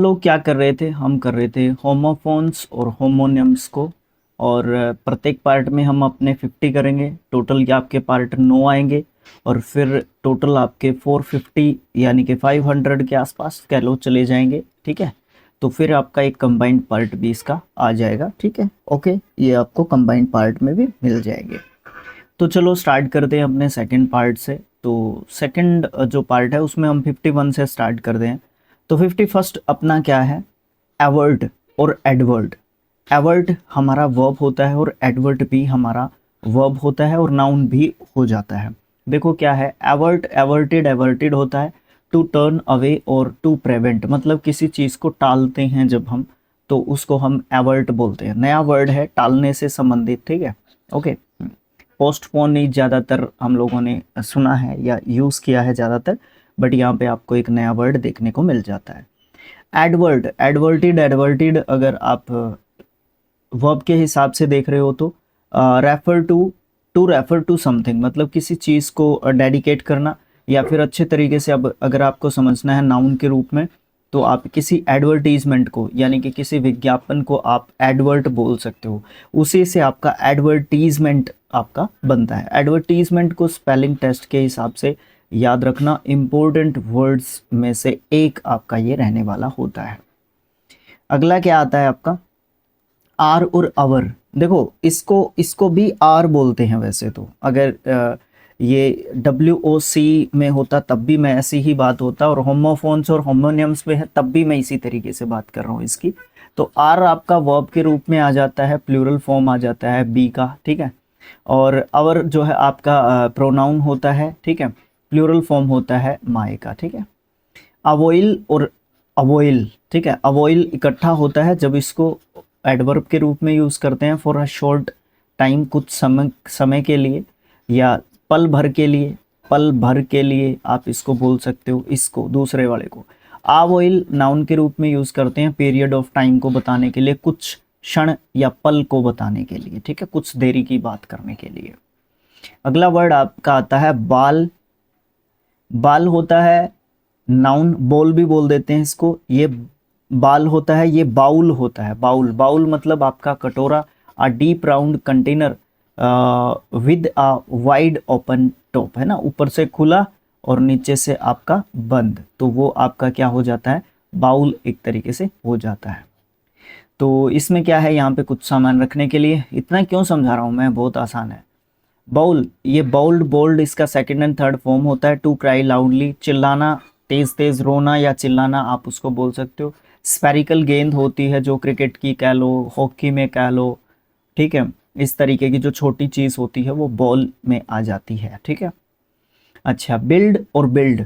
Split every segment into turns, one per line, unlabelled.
लोग क्या कर रहे थे, हम कर रहे थे होमोफोन्स और होमोनिम्स को। और प्रत्येक पार्ट में हम अपने 50 करेंगे, टोटल क्या आपके पार्ट 9 आएंगे। और फिर टोटल आपके 450 यानी कि 500 के आसपास कह लो चले जाएंगे। ठीक है, तो फिर आपका एक कंबाइंड पार्ट भी इसका आ जाएगा। ठीक है, ओके, ये आपको कंबाइंड पार्ट में भी मिल जाएंगे। तो चलो स्टार्ट करते हैं अपने सेकंड पार्ट से। तो सेकंड जो पार्ट है उसमें हम 51 से स्टार्ट करते हैं। तो 51st अपना क्या है, एवर्ट और एडवर्ट। एवर्ट हमारा वर्ब होता है और एडवर्ट भी हमारा वर्ब होता है और नाउन भी हो जाता है। देखो क्या है, एवर्ट, एवर्टेड, एवर्टेड होता है टू टर्न अवे और टू प्रिवेंट, मतलब किसी चीज़ को टालते हैं जब हम, तो उसको हम एवर्ट बोलते हैं। नया वर्ड है टालने से संबंधित। ठीक है, ओके। पोस्टपोन ही ज़्यादातर हम लोगों ने सुना है या यूज़ किया है ज़्यादातर, बट यहाँ पे आपको एक नया वर्ड देखने को मिल जाता है। एडवर्ट, एडवर्टेड, एडवर्टेड अगर आप वर्ब के हिसाब से देख रहे हो तो refer to refer to something, मतलब किसी चीज़ को डेडिकेट करना, या फिर अच्छे तरीके से अब अगर आपको समझना है नाउन के रूप में, तो आप किसी एडवर्टीजमेंट को यानी कि किसी विज्ञापन को आप एडवर्ट बोल सकते हो। उसी से आपका एडवर्टीजमेंट आपका बनता है। एडवर्टीजमेंट को स्पेलिंग टेस्ट के हिसाब से याद रखना, इम्पोर्टेंट वर्ड्स में से एक आपका ये रहने वाला होता है। अगला क्या आता है आपका, आर और अवर। देखो इसको भी आर बोलते हैं वैसे तो, अगर ये WOC में होता तब भी मैं ऐसी ही बात होता, और होमोफोन्स और होमोनियम्स में है तब भी मैं इसी तरीके से बात कर रहा हूँ इसकी। तो आर आपका वर्ब के रूप में आ जाता है, प्लूरल फॉर्म आ जाता है बी का। ठीक है, और अवर जो है आपका प्रोनाउन होता है। ठीक है, प्लूरल फॉर्म होता है माई का। ठीक है, अवॉइल और अवॉइल, ठीक है, अवॉइल इकट्ठा होता है जब इसको एडवर्ब के रूप में यूज़ करते हैं फॉर अ शॉर्ट टाइम, कुछ समय के लिए, या पल भर के लिए। पल भर के लिए आप इसको बोल सकते हो, इसको दूसरे वाले को। अवॉइल नाउन के रूप में यूज़ करते हैं पीरियड ऑफ टाइम को बताने के लिए, कुछ क्षण या पल को बताने के लिए। ठीक है, कुछ देरी की बात करने के लिए। अगला वर्ड आपका आता है बाल। बाल होता है नाउन, बोल भी बोल देते हैं इसको। ये बाल होता है, ये बाउल होता है। बाउल, बाउल मतलब आपका कटोरा। A deep round container with a wide open top, है ना, ऊपर से खुला और नीचे से आपका बंद, तो वो आपका क्या हो जाता है, बाउल एक तरीके से हो जाता है। तो इसमें क्या है, यहाँ पे कुछ सामान रखने के लिए। इतना क्यों समझा रहा हूँ मैं, बहुत आसान है। बाउल, ये बाउल्ड, बोल्ड इसका सेकंड एंड थर्ड फॉर्म होता है। टू क्राई लाउडली, चिल्लाना, तेज तेज रोना या चिल्लाना आप उसको बोल सकते हो। स्फेरिकल गेंद होती है जो क्रिकेट की कह लो, हॉकी में कह लो। ठीक है, इस तरीके की जो छोटी चीज़ होती है वो बॉल में आ जाती है। ठीक है, अच्छा, बिल्ड और बिल्ड।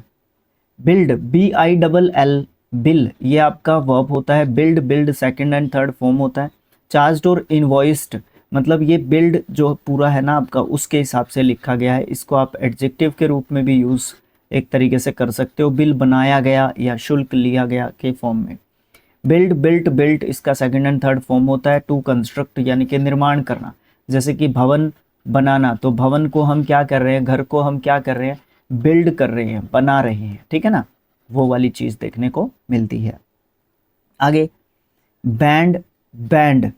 बिल्ड, BILL, बिल, ये आपका वर्ब होता है। Build, build second and third form होता है। चार्ज्ड और इनवॉइस्ड, मतलब ये बिल्ड जो पूरा है ना आपका, उसके हिसाब से लिखा गया है। इसको आप एडजेक्टिव के रूप में भी यूज़ एक तरीके से कर सकते हो, बिल बनाया गया या शुल्क लिया गया के फॉर्म में। बिल्ड, बिल्ट, बिल्ट इसका सेकंड एंड थर्ड फॉर्म होता है। टू कंस्ट्रक्ट यानी कि निर्माण करना, जैसे कि भवन बनाना, तो भवन को हम क्या कर रहे हैं, घर को हम क्या कर रहे हैं, बिल्ड कर रहे हैं, बना रहे हैं। ठीक है ना, वो वाली चीज़ देखने को मिलती है। आगे बैंड, बैंड,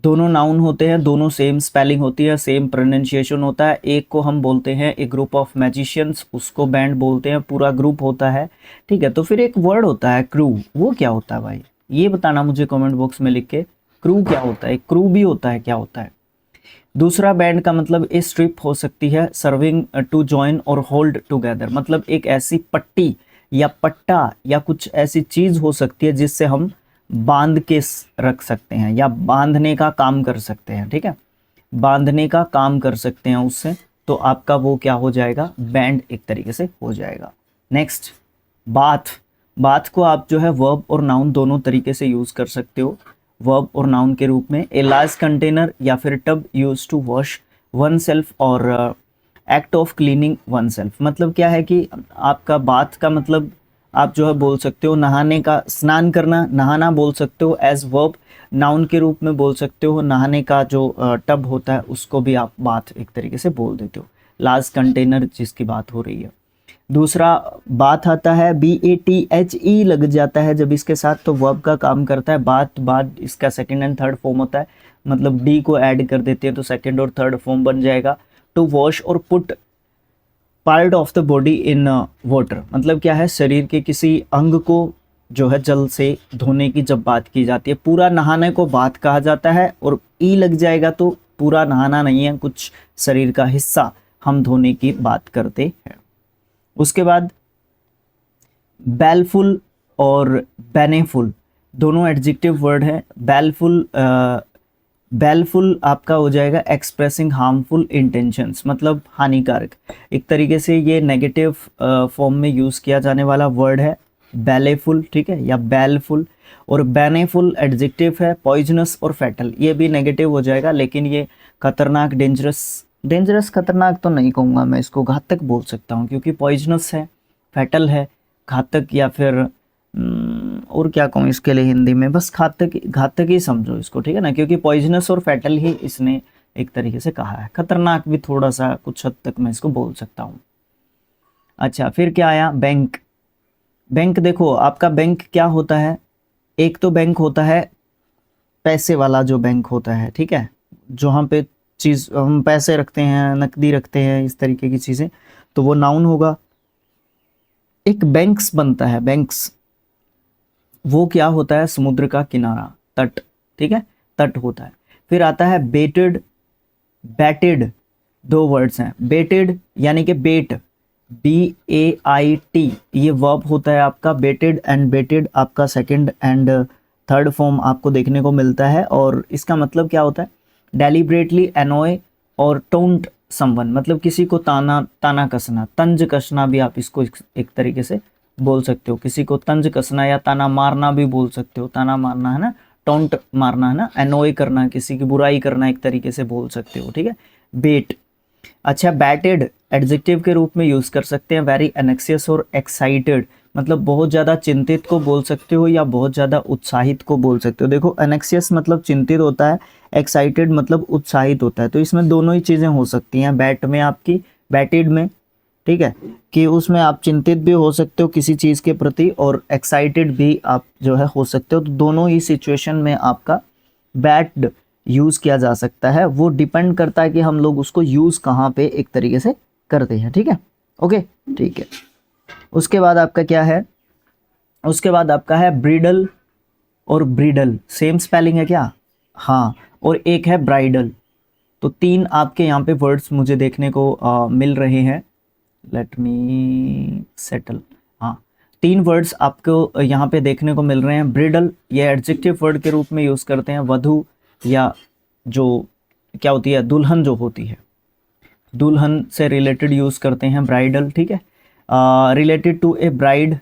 दोनों नाउन होते हैं, दोनों सेम स्पेलिंग होती है, सेम प्रोनाउंसिएशन होता है। एक को हम बोलते हैं एक ग्रुप ऑफ मैजिशियंस, उसको बैंड बोलते हैं, पूरा ग्रुप होता है। ठीक है, तो फिर एक वर्ड होता है क्रू, वो क्या होता है भाई, ये बताना मुझे कमेंट बॉक्स में लिख के। क्रू क्या होता है, क्रू भी होता है, क्या होता है। दूसरा बैंड का मतलब ए स्ट्रिप हो सकती है, सर्विंग टू जॉइन और होल्ड टुगेदर, मतलब एक ऐसी पट्टी या पट्टा या कुछ ऐसी चीज हो सकती है जिससे हम बांध के रख सकते हैं या बांधने का काम कर सकते हैं। ठीक है, बांधने का काम कर सकते हैं उससे, तो आपका वो क्या हो जाएगा, बैंड एक तरीके से हो जाएगा। Next, bath. बाथ को आप जो है वर्ब और नाउन दोनों तरीके से यूज कर सकते हो, वर्ब और नाउन के रूप में। ए लार्ज कंटेनर या फिर tub use to wash oneself और act of cleaning oneself, मतलब क्या है कि आपका बाथ का मतलब आप जो है बोल सकते हो नहाने का, स्नान करना, नहाना बोल सकते हो एज वर्ब। नाउन के रूप में बोल सकते हो नहाने का जो टब होता है उसको भी आप बाथ एक तरीके से बोल देते हो, लार्ज कंटेनर जिसकी बात हो रही है। दूसरा बात आता है, BATHE लग जाता है जब इसके साथ, तो वर्ब का काम करता है। बात, बाद इसका सेकंड एंड थर्ड फॉर्म होता है, मतलब डी को ऐड कर देते हैं तो सेकंड और थर्ड फॉर्म बन जाएगा। टू वॉश और put part of the body in water, मतलब क्या है, शरीर के किसी अंग को जो है जल से धोने की जब बात की जाती है। पूरा नहाने को बात कहा जाता है, और ई लग जाएगा तो पूरा नहाना नहीं है, कुछ शरीर का हिस्सा हम धोने की बात करते हैं। उसके बाद बैलफुल और बेनेफुल दोनों एडजेक्टिव वर्ड है। बैलफुल आपका हो जाएगा एक्सप्रेसिंग हार्मफुल इंटेंशंस, मतलब हानिकारक। एक तरीके से ये नेगेटिव फॉर्म में यूज़ किया जाने वाला वर्ड है बैलेफुल, ठीक है, या बैलफुल। और बेनेफुल एडजेक्टिव है पॉइजनस और फैटल, ये भी नेगेटिव हो जाएगा, लेकिन ये खतरनाक, डेंजरस खतरनाक तो नहीं कहूँगा मैं, इसको घातक बोल सकता हूँ, क्योंकि पॉइजनस है, फैटल है, घातक, या फिर और क्या कहूँ इसके लिए हिंदी में, बस घातक ही समझो इसको, ठीक है ना, क्योंकि पॉइजनस और फैटल ही इसने एक तरीके से कहा है। खतरनाक भी थोड़ा सा कुछ हद तक मैं इसको बोल सकता हूँ। अच्छा, फिर क्या आया, बैंक। बैंक देखो, आपका बैंक क्या होता है, एक तो बैंक होता है पैसे वाला जो बैंक होता है, ठीक है, जहाँ पे चीज़ हम पैसे रखते हैं, नकदी रखते हैं, इस तरीके की चीज़ें, तो वो नाउन होगा। एक बैंक्स बनता है, बैंक्स, वो क्या होता है, समुद्र का किनारा, तट, ठीक है, तट होता है। फिर आता है बेटेड, बैटेड, दो वर्ड्स हैं, बेटेड यानी कि बेट, BAIT, ये वर्ब होता है आपका, बेटेड एंड बेटेड आपका सेकंड एंड थर्ड फॉर्म आपको देखने को मिलता है। और इसका मतलब क्या होता है, डेलिब्रेटली एनॉय और टोंट समवन, मतलब किसी को ताना कसना, तंज कसना भी आप इसको एक तरीके से बोल सकते हो, किसी को तंज कसना या ताना मारना भी बोल सकते हो, ताना मारना है ना, टोंट मारना है ना, एनॉय करना, किसी की बुराई करना एक तरीके से बोल सकते हो, ठीक है, बेट। अच्छा, बैटेड एडजेक्टिव के रूप में यूज़ कर सकते हैं, वेरी एनेक्सियस और एक्साइटेड, मतलब बहुत ज़्यादा चिंतित को बोल सकते हो या बहुत ज़्यादा उत्साहित को बोल सकते हो। देखो, एनेक्सियस मतलब चिंतित होता है, एक्साइटेड मतलब उत्साहित होता है, तो इसमें दोनों ही चीज़ें हो सकती हैं बैट में आपकी, बैटेड में, ठीक है, कि उसमें आप चिंतित भी हो सकते हो किसी चीज़ के प्रति, और एक्साइटेड भी आप जो है हो सकते हो, तो दोनों ही सिचुएशन में आपका बैट यूज़ किया जा सकता है। वो डिपेंड करता है कि हम लोग उसको यूज़ कहाँ पे एक तरीके से करते हैं, ठीक है, ओके, ठीक है। उसके बाद आपका क्या है, उसके बाद आपका है ब्रिडल और ब्रिडल, सेम स्पेलिंग है क्या, हाँ, और एक है ब्राइडल, तो तीन आपके यहाँ पे वर्ड्स मुझे देखने को मिल रहे हैं, लेट मी सेटल, हाँ, तीन वर्ड्स आपको यहाँ पे देखने को मिल रहे हैं। ब्रिडल ये एडजेक्टिव वर्ड के रूप में यूज़ करते हैं, वधू या जो क्या होती है, दुल्हन जो होती है, दुल्हन से रिलेटेड यूज़ करते हैं ब्राइडल, ठीक है, रिलेटेड टू ए ब्राइड,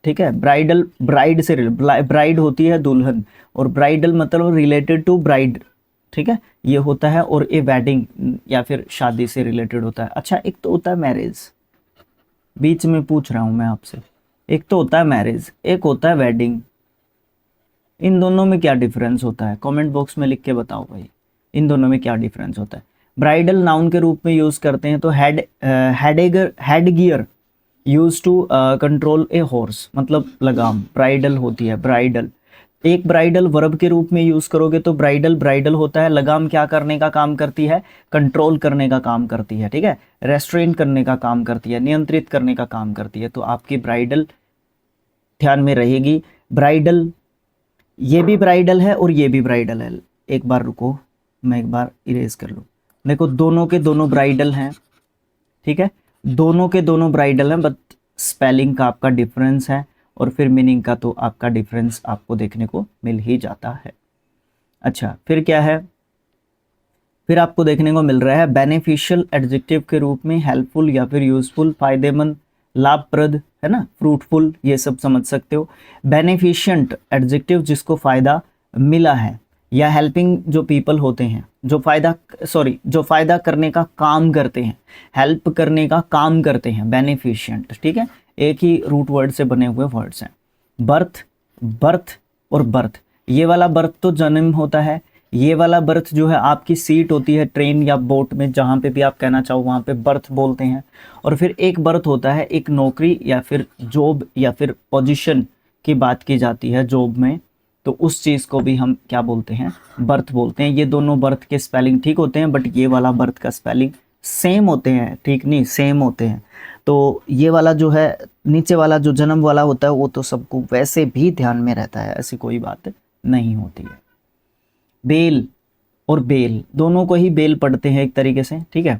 ठीक है, ब्राइडल ब्राइड से, ब्राइड होती है दुल्हन, और ब्राइडल मतलब रिलेटेड टू ब्राइड, ठीक है, ये होता है, और ए वेडिंग या फिर शादी से रिलेटेड होता है। अच्छा, एक तो होता है मैरिज, बीच में पूछ रहा हूँ मैं आपसे, एक तो होता है मैरिज, एक होता है वेडिंग, इन दोनों में क्या डिफरेंस होता है, कमेंट बॉक्स में लिख के बताओ भाई, इन दोनों में क्या डिफरेंस होता है। ब्राइडल नाउन के रूप में यूज़ करते हैं, तो head gear use to control a horse, मतलब लगाम, ब्राइडल होती है, ब्राइडल। एक ब्राइडल वर्ब के रूप में यूज़ करोगे तो ब्राइडल होता है, लगाम क्या करने का काम करती है, कंट्रोल करने का काम करती है, ठीक है, रेस्ट्रेन करने का काम करती है, नियंत्रित करने का काम करती है, तो आपकी ब्राइडल ध्यान में रहेगी। ब्राइडल, ये भी ब्राइडल है और ये भी ब्राइडल है, एक बार रुको, मैं एक बार इरेज कर लूँ, देखो दोनों के दोनों ब्राइडल हैं, ठीक है, दोनों के दोनों ब्राइडल हैं, बट स्पेलिंग का आपका डिफरेंस है, और फिर मीनिंग का तो आपका डिफरेंस आपको देखने को मिल ही जाता है। अच्छा, फिर क्या है, फिर आपको देखने को मिल रहा है बेनिफिशियल एडजेक्टिव के रूप में, हेल्पफुल या फिर यूजफुल, फायदेमंद, लाभप्रद, है ना, फ्रूटफुल, ये सब समझ सकते हो। बेनिफिशिएंट एडजेक्टिव जिसको फायदा मिला है, या हेल्पिंग जो पीपल होते हैं, जो फायदा करने का काम करते हैं, हेल्प करने का काम करते हैं, बेनिफिशिएंट, ठीक है, एक ही रूट वर्ड से बने हुए वर्ड्स हैं। बर्थ और बर्थ, ये वाला बर्थ तो जन्म होता है, ये वाला बर्थ जो है आपकी सीट होती है ट्रेन या बोट में, जहाँ पे भी आप कहना चाहो वहाँ पे बर्थ बोलते हैं। और फिर एक बर्थ होता है एक नौकरी या फिर जॉब या फिर पोजीशन की बात की जाती है जॉब में, तो उस चीज़ को भी हम क्या बोलते हैं, बर्थ बोलते हैं। ये दोनों बर्थ के स्पेलिंग ठीक होते हैं, बट ये वाला बर्थ का स्पेलिंग सेम होते हैं, ठीक नहीं, सेम होते हैं। तो ये वाला जो है नीचे वाला जो जन्म वाला होता है वो तो सबको वैसे भी ध्यान में रहता है, ऐसी कोई बात नहीं होती है। बेल और बेल दोनों को ही बेल पढ़ते हैं एक तरीके से, ठीक है,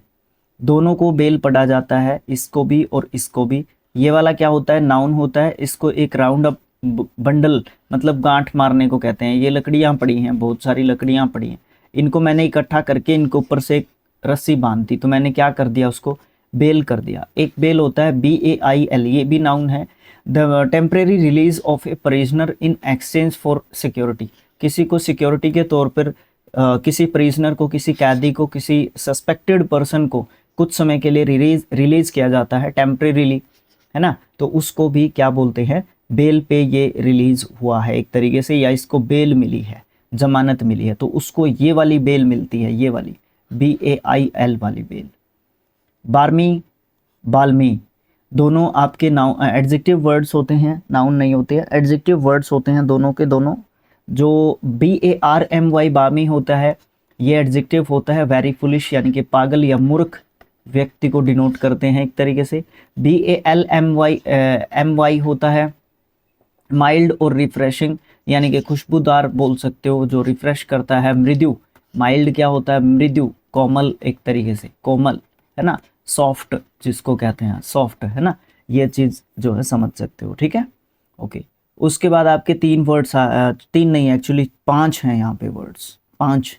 दोनों को बेल पढ़ा जाता है, इसको भी और इसको भी। ये वाला क्या होता है, नाउन होता है, इसको एक राउंड अप बंडल मतलब गांठ मारने को कहते हैं। ये लकड़ियां पड़ी हैं, बहुत सारी लकड़ियां पड़ी हैं, इनको मैंने इकट्ठा करके इनके ऊपर से एक रस्सी बांध दी, तो मैंने क्या कर दिया, उसको बेल कर दिया। एक बेल होता है BAIL, ये भी नाउन है। The temporary release of A prisoner in exchange for security, किसी को सिक्योरिटी के तौर पर किसी प्रिजनर को, किसी कैदी को, किसी सस्पेक्टेड पर्सन को कुछ समय के लिए रिलीज किया जाता है टेम्परेरीली, है ना, तो उसको भी क्या बोलते हैं, बेल पे ये रिलीज हुआ है एक तरीके से, या इसको बेल मिली है, जमानत मिली है, तो उसको ये वाली बेल मिलती है, ये वाली BAIL वाली बेल। बारमी, बाल्मी, दोनों आपके नाउन एडजेक्टिव वर्ड्स होते हैं, नाउन नहीं होते हैं, एडजेक्टिव वर्ड्स होते हैं दोनों के दोनों। जो BARMY बामी होता है, ये एडजेक्टिव होता है वेरी फुलिश यानी कि पागल या मूर्ख व्यक्ति को डिनोट करते हैं एक तरीके से। BALMY होता है माइल्ड और रिफ्रेशिंग यानी कि खुशबूदार बोल सकते हो, जो रिफ्रेश करता है। मृदु, माइल्ड क्या होता है, मृदु, कोमल एक तरीके से, कोमल है ना, सॉफ्ट जिसको कहते हैं, सॉफ्ट है ना, ये चीज़ जो है समझ सकते हो, ठीक है, ओके। उसके बाद आपके तीन वर्ड्स, तीन नहीं एक्चुअली 5 हैं यहाँ पे वर्ड्स, 5।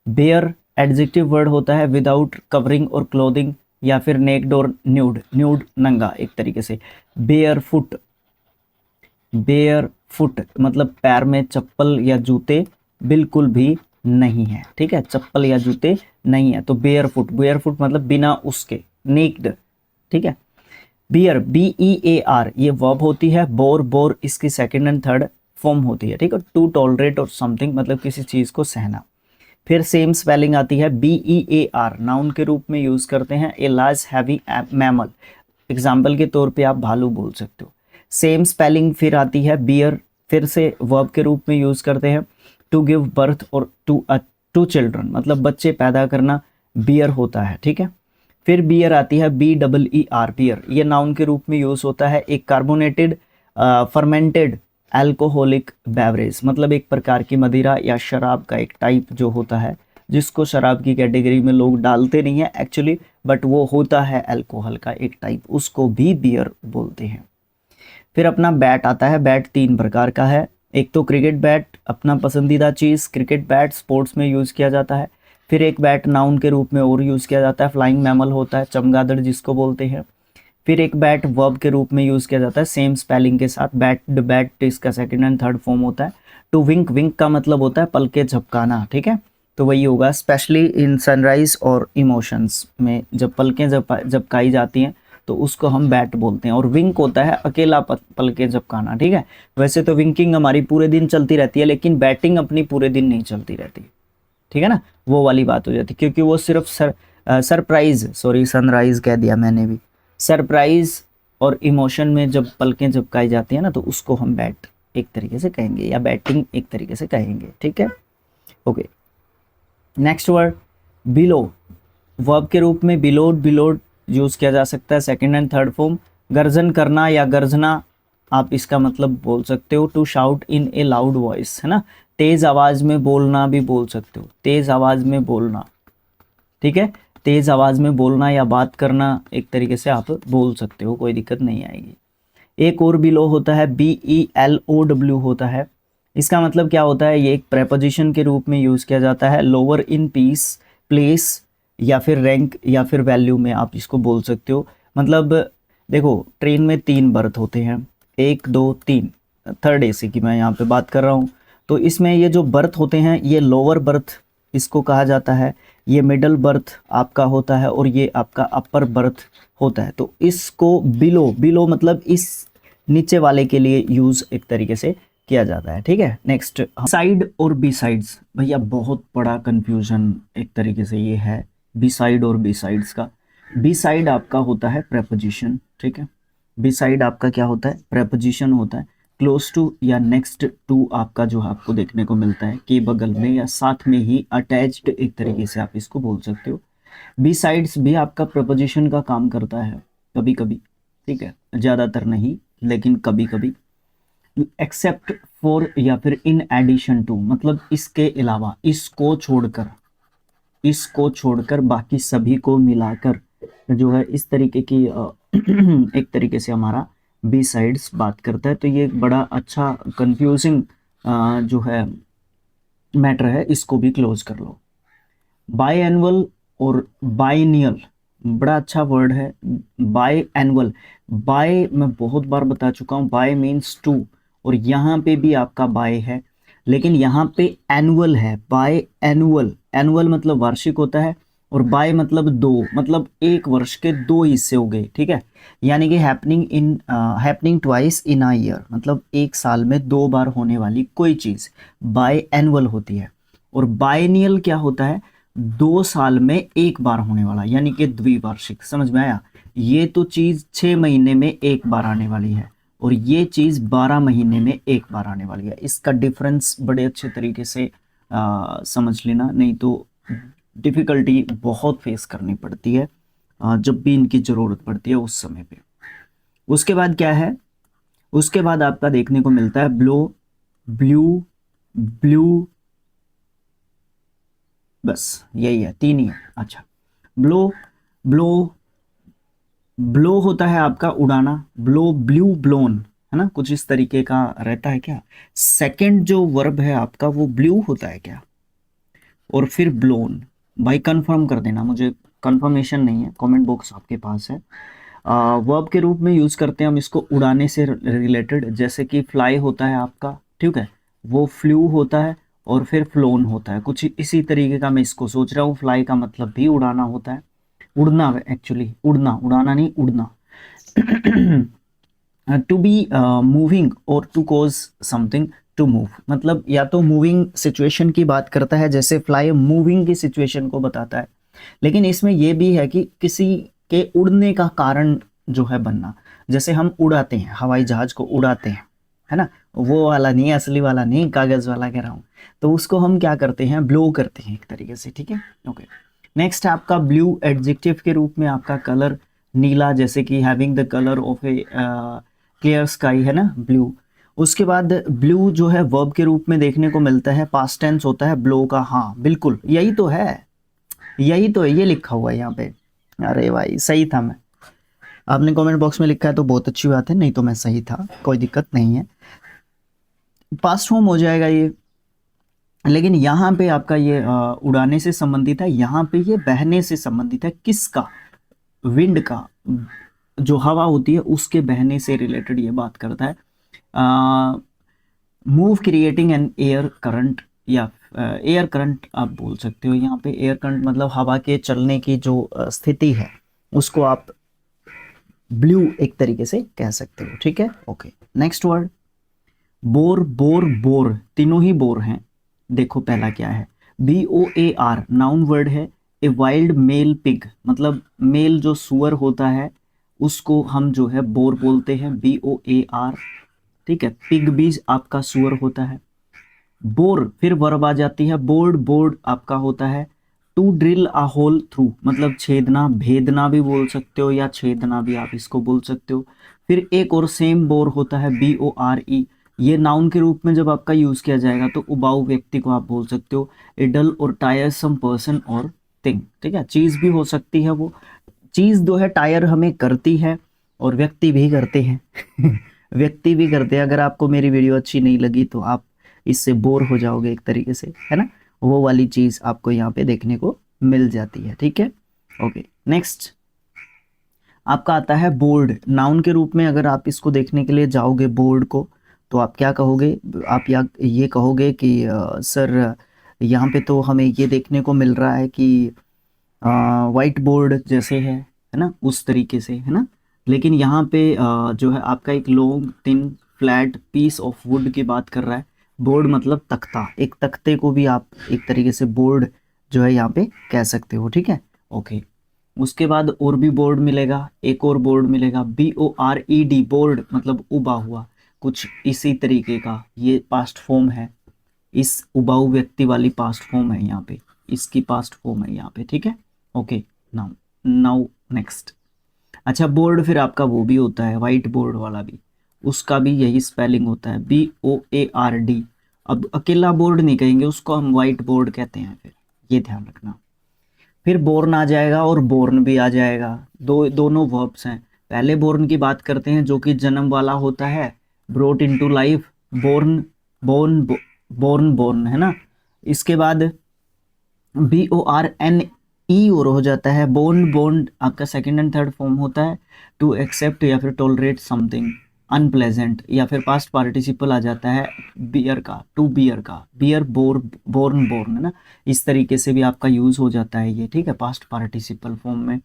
बेयर एडजेक्टिव वर्ड होता है विदाउट कवरिंग और क्लोथिंग, या फिर नेक्ड और न्यूड, न्यूड नंगा एक तरीके से। बेयर फुट, बेयर फुट मतलब पैर में चप्पल या जूते बिल्कुल भी नहीं है, ठीक है, चप्पल या जूते नहीं है, तो बेयर फुट, बेयर फुट मतलब बिना उसके, नेक्ड, ठीक है। बियर BEAR ये वर्ब होती है। बोर, बोर इसकी सेकंड एंड थर्ड फॉर्म होती है, ठीक है। टू टॉलरेट और समथिंग मतलब किसी चीज़ को सहना। फिर सेम स्पेलिंग आती है BEAR, नाउन के रूप में यूज़ करते हैं। A large heavy mammal, example के तौर पे आप भालू बोल सकते हो। सेम स्पेलिंग फिर आती है बियर, फिर से वर्ब के रूप में यूज़ करते हैं। टू गिव बर्थ और टू चिल्ड्रन मतलब बच्चे पैदा करना बियर होता है, ठीक है। फिर बियर आती है BEER, बियर, ये नाउन के रूप में यूज़ होता है। एक कार्बोनेटेड फर्मेंटेड अल्कोहलिक बेवरेज मतलब एक प्रकार की मदिरा या शराब का एक टाइप जो होता है, जिसको शराब की कैटेगरी में लोग डालते नहीं है एक्चुअली, बट वो होता है अल्कोहल का एक टाइप, उसको भी बियर बोलते हैं। फिर अपना बैट आता है। बैट 3 प्रकार का है। एक तो क्रिकेट बैट, अपना पसंदीदा चीज़ क्रिकेट बैट, स्पोर्ट्स में यूज़ किया जाता है। फिर एक बैट नाउन के रूप में और यूज़ किया जाता है, फ्लाइंग मैमल होता है, चमगादड़ जिसको बोलते हैं। फिर एक बैट वर्ब के रूप में यूज़ किया जाता है सेम स्पेलिंग के साथ, बैट, बैट इसका सेकंड एंड थर्ड फॉर्म होता है। टू विंक, विंक का मतलब होता है पलके झपकाना, ठीक है, तो वही होगा। स्पेशली इन सनराइज और इमोशंस में जब पलकें झपकाई जाती हैं तो उसको हम बैट बोलते हैं। और विंक होता है अकेला पलके झपकाना, ठीक है। वैसे तो विंकिंग हमारी पूरे दिन चलती रहती है, लेकिन बैटिंग अपनी पूरे दिन नहीं चलती रहती, ठीक है ना, वो वाली बात हो जाती है, क्योंकि वो सिर्फ सरप्राइज, सॉरी सनराइज कह दिया मैंने भी, सरप्राइज और इमोशन में जब पलकें झपकाई जाती है ना, तो उसको हम बैट एक तरीके से कहेंगे या बैटिंग एक तरीके से कहेंगे, ठीक है, okay. Next word below, verb के रूप में बिलोड, बिलोड यूज़ किया जा सकता है सेकंड एंड थर्ड फॉर्म। गर्जन करना या गर्जना आप इसका मतलब बोल सकते हो। To shout in a loud voice, है ना, तेज़ आवाज़ में बोलना भी बोल सकते हो, तेज़ आवाज़ में बोलना, ठीक है, तेज़ आवाज़ में बोलना या बात करना एक तरीके से आप बोल सकते हो, कोई दिक्कत नहीं आएगी। एक और बिलो होता है BELOW होता है। इसका मतलब क्या होता है, ये एक प्रेपोजिशन के रूप में यूज़ किया जाता है। लोअर इन पीस, प्लेस या फिर रैंक या फिर वैल्यू में आप इसको बोल सकते हो। मतलब देखो ट्रेन में 3 बर्थ होते हैं, 1 2 3, थर्ड AC की मैं यहाँ पे बात कर रहा हूँ। तो इसमें ये जो बर्थ होते हैं ये लोअर बर्थ इसको कहा जाता है, ये मिडल बर्थ आपका होता है और ये आपका अपर बर्थ होता है। तो इसको बिलो, बिलो मतलब इस नीचे वाले के लिए यूज़ एक तरीके से किया जाता है। ठीक है, नेक्स्ट साइड और बी साइड्स, भैया बहुत बड़ा कंफ्यूजन एक तरीके से ये है बी साइड और बी साइड्स का। बी साइड आपका होता है प्रेपोजिशन, ठीक है, बी साइड आपका क्या होता है, प्रेपोजिशन होता है। क्लोज टू या नेक्स्ट टू आपका जो आपको देखने को मिलता है कि बगल में या साथ में ही, अटैच्ड एक तरीके से आप इसको बोल सकते हो। बी साइड्स भी आपका प्रपोजिशन का काम करता है कभी कभी, ठीक है, ज़्यादातर नहीं लेकिन कभी कभी। एक्सेप्ट फॉर या फिर इन एडिशन टू, मतलब इसके अलावा, इसको छोड़कर बाकी सभी को मिलाकर जो है इस तरीके की एक तरीके से हमारा बी साइड्स बात करता है। तो ये एक बड़ा अच्छा कंफ्यूजिंग जो है मैटर है, इसको भी क्लोज कर लो। बाई एनुअल और बाइनियल, बड़ा अच्छा वर्ड है बाई एनुअल। बाय मैं बहुत बार बता चुका हूँ, बाय मीन्स टू, और यहाँ पे भी आपका बाय है, लेकिन यहाँ पे एनुअल है, बाय एनुअल। एनुअल मतलब वार्षिक होता है, और बाय मतलब दो, मतलब एक वर्ष के दो हिस्से हो गए, ठीक है। यानी कि happening twice in a year, मतलब एक साल में दो बार होने वाली कोई चीज़ बाय एनुअल होती है। और बायनियल क्या होता है, 2 साल में एक बार होने वाला, यानी कि द्विवार्षिक। समझ में आया? ये तो चीज़ 6 महीने में एक बार आने वाली है, और ये चीज़ 12 महीने में एक बार आने वाली है। इसका डिफरेंस बड़े अच्छे तरीके से समझ लेना, नहीं तो डिफ़िकल्टी बहुत फेस करनी पड़ती है जब भी इनकी ज़रूरत पड़ती है उस समय पे। उसके बाद क्या है, उसके बाद आपका देखने को मिलता है ब्लो, ब्लू, ब्लू, बस यही है, 3 ही है। अच्छा, ब्लो, ब्लो, ब्लो होता है आपका उड़ाना, ब्लो, ब्लू, ब्लोन, है ना, कुछ इस तरीके का रहता है क्या। सेकंड जो वर्ब है आपका वो ब्लू होता है क्या, और फिर ब्लोन। भाई कंफर्म कर देना, मुझे कंफर्मेशन नहीं है, कमेंट बॉक्स आपके पास है। वर्ब के रूप में यूज़ करते हैं हम इसको उड़ाने से रिलेटेड, जैसे कि फ्लाई होता है आपका, ठीक है, वो फ्लू होता है, और फिर फ्लोन होता है, कुछ इसी तरीके का मैं इसको सोच रहा हूँ। फ्लाई का मतलब भी उड़ाना होता है, उड़ना, एक्चुअली उड़ना, उड़ाना नहीं, उड़ना। टू बी मूविंग और to cause something to move, मतलब या तो मूविंग सिचुएशन की बात करता है, जैसे फ्लाई मूविंग की सिचुएशन को बताता है, लेकिन इसमें यह भी है कि किसी के उड़ने का कारण जो है बनना, जैसे हम उड़ाते हैं, हवाई जहाज को उड़ाते हैं, है ना, वो वाला नहीं, असली वाला नहीं, कागज वाला कह रहा हूँ, तो उसको हम क्या करते हैं, ब्लो करते हैं एक तरीके से, ठीक है। ओके, नेक्स्ट आपका ब्लू एडजेक्टिव के रूप में आपका कलर नीला, जैसे कि having the colour of A clear sky, है ना, ब्लू। उसके बाद ब्लू जो है वर्ब के रूप में देखने को मिलता है, पास्ट टेंस होता है ब्लो का, हाँ बिल्कुल यही तो है, यही तो है, ये लिखा हुआ है यहाँ पे। अरे भाई सही था मैं, आपने कमेंट बॉक्स में लिखा है तो बहुत अच्छी बात है, नहीं तो मैं सही था, कोई दिक्कत नहीं है, पास्ट फॉर्म हो जाएगा ये। लेकिन यहाँ पे आपका ये उड़ाने से संबंधित है, यहाँ पे ये बहने से संबंधित है, किसका, विंड का, जो हवा होती है उसके बहने से रिलेटेड ये बात करता है। Move creating an air current, या एयर करंट आप बोल सकते हो, यहाँ पे एयर करंट मतलब हवा के चलने की जो स्थिति है उसको आप ब्लू एक तरीके से कह सकते हो, ठीक है। Okay, next word bore, bore, bore, तीनों ही बोर हैं। देखो पहला क्या है, BOAR नाउन वर्ड है। ए वाइल्ड मेल पिग, मतलब मेल जो सुअर होता है उसको हम जो है बोर बोलते हैं, BOAR, ठीक है। पिग भी आपका सुअर होता है। बोर फिर वर्ब आ जाती है, बोर्ड, बोर्ड आपका होता है। To drill a hole through, मतलब छेदना, भेदना भी बोल सकते हो, या छेदना भी आप इसको बोल सकते हो। फिर एक और सेम बोर होता है, BORE, ये नाउन के रूप में जब आपका यूज किया जाएगा तो उबाऊ व्यक्ति को आप बोल सकते हो। इडल और टायरसम पर्सन और थिंग, ठीक है, चीज भी हो सकती है, वो चीज जो है टायर हमें करती है, और व्यक्ति भी करते हैं व्यक्ति भी करते हैं। अगर आपको मेरी वीडियो अच्छी नहीं लगी तो आप इससे बोर हो जाओगे एक तरीके से, है ना, वो वाली चीज आपको यहाँ पे देखने को मिल जाती है, ठीक है। ओके, नेक्स्ट आपका आता है बोर्ड, नाउन के रूप में अगर आप इसको देखने के लिए जाओगे बोर्ड को, तो आप क्या कहोगे, आप ये कहोगे कि सर यहाँ पे तो हमें ये देखने को मिल रहा है कि वाइट बोर्ड जैसे है ना, उस तरीके से, है ना, लेकिन यहाँ पे जो है आपका एक long thin flat piece of wood की बात कर रहा है। बोर्ड मतलब तख्ता, एक तख्ते को भी आप एक तरीके से बोर्ड जो है यहाँ पे कह सकते हो, ठीक है। ओके, उसके बाद और भी बोर्ड मिलेगा, एक और बोर्ड मिलेगा, BORED, बोर्ड मतलब उबा हुआ, कुछ इसी तरीके का ये पास्ट फॉर्म है, इस उबाऊ व्यक्ति वाली पास्ट फॉर्म है यहाँ पे, इसकी पास्ट फॉर्म है यहाँ पे, ठीक है। Okay, now now next. अच्छा, बोर्ड फिर आपका वो भी होता है वाइट बोर्ड वाला भी, उसका भी यही स्पेलिंग होता है, BOARD। अब अकेला बोर्ड नहीं कहेंगे उसको, हम वाइट बोर्ड कहते हैं, फिर ये ध्यान रखना। फिर बोर्न आ जाएगा और बोर्न भी आ जाएगा, दोनों वर्ब्स हैं। पहले बोर्न की बात करते हैं जो कि जन्म वाला होता है, brought into life, born, born, born, born, है ना। इसके बाद BORNE और हो जाता है बोर्न, बोर्न आपका सेकंड एंड थर्ड फॉर्म होता है, टू एक्सेप्ट या फिर टॉलरेट समथिंग अनप्लेजेंट, या फिर पास्ट पार्टिसिपल आ जाता है बियर का, टू बियर का, बियर, बोर, बोर्न, बोर्न, है ना। इस तरीके से भी आपका यूज हो जाता है ये, ठीक है, पास्ट पार्टिसिपल फॉर्म में।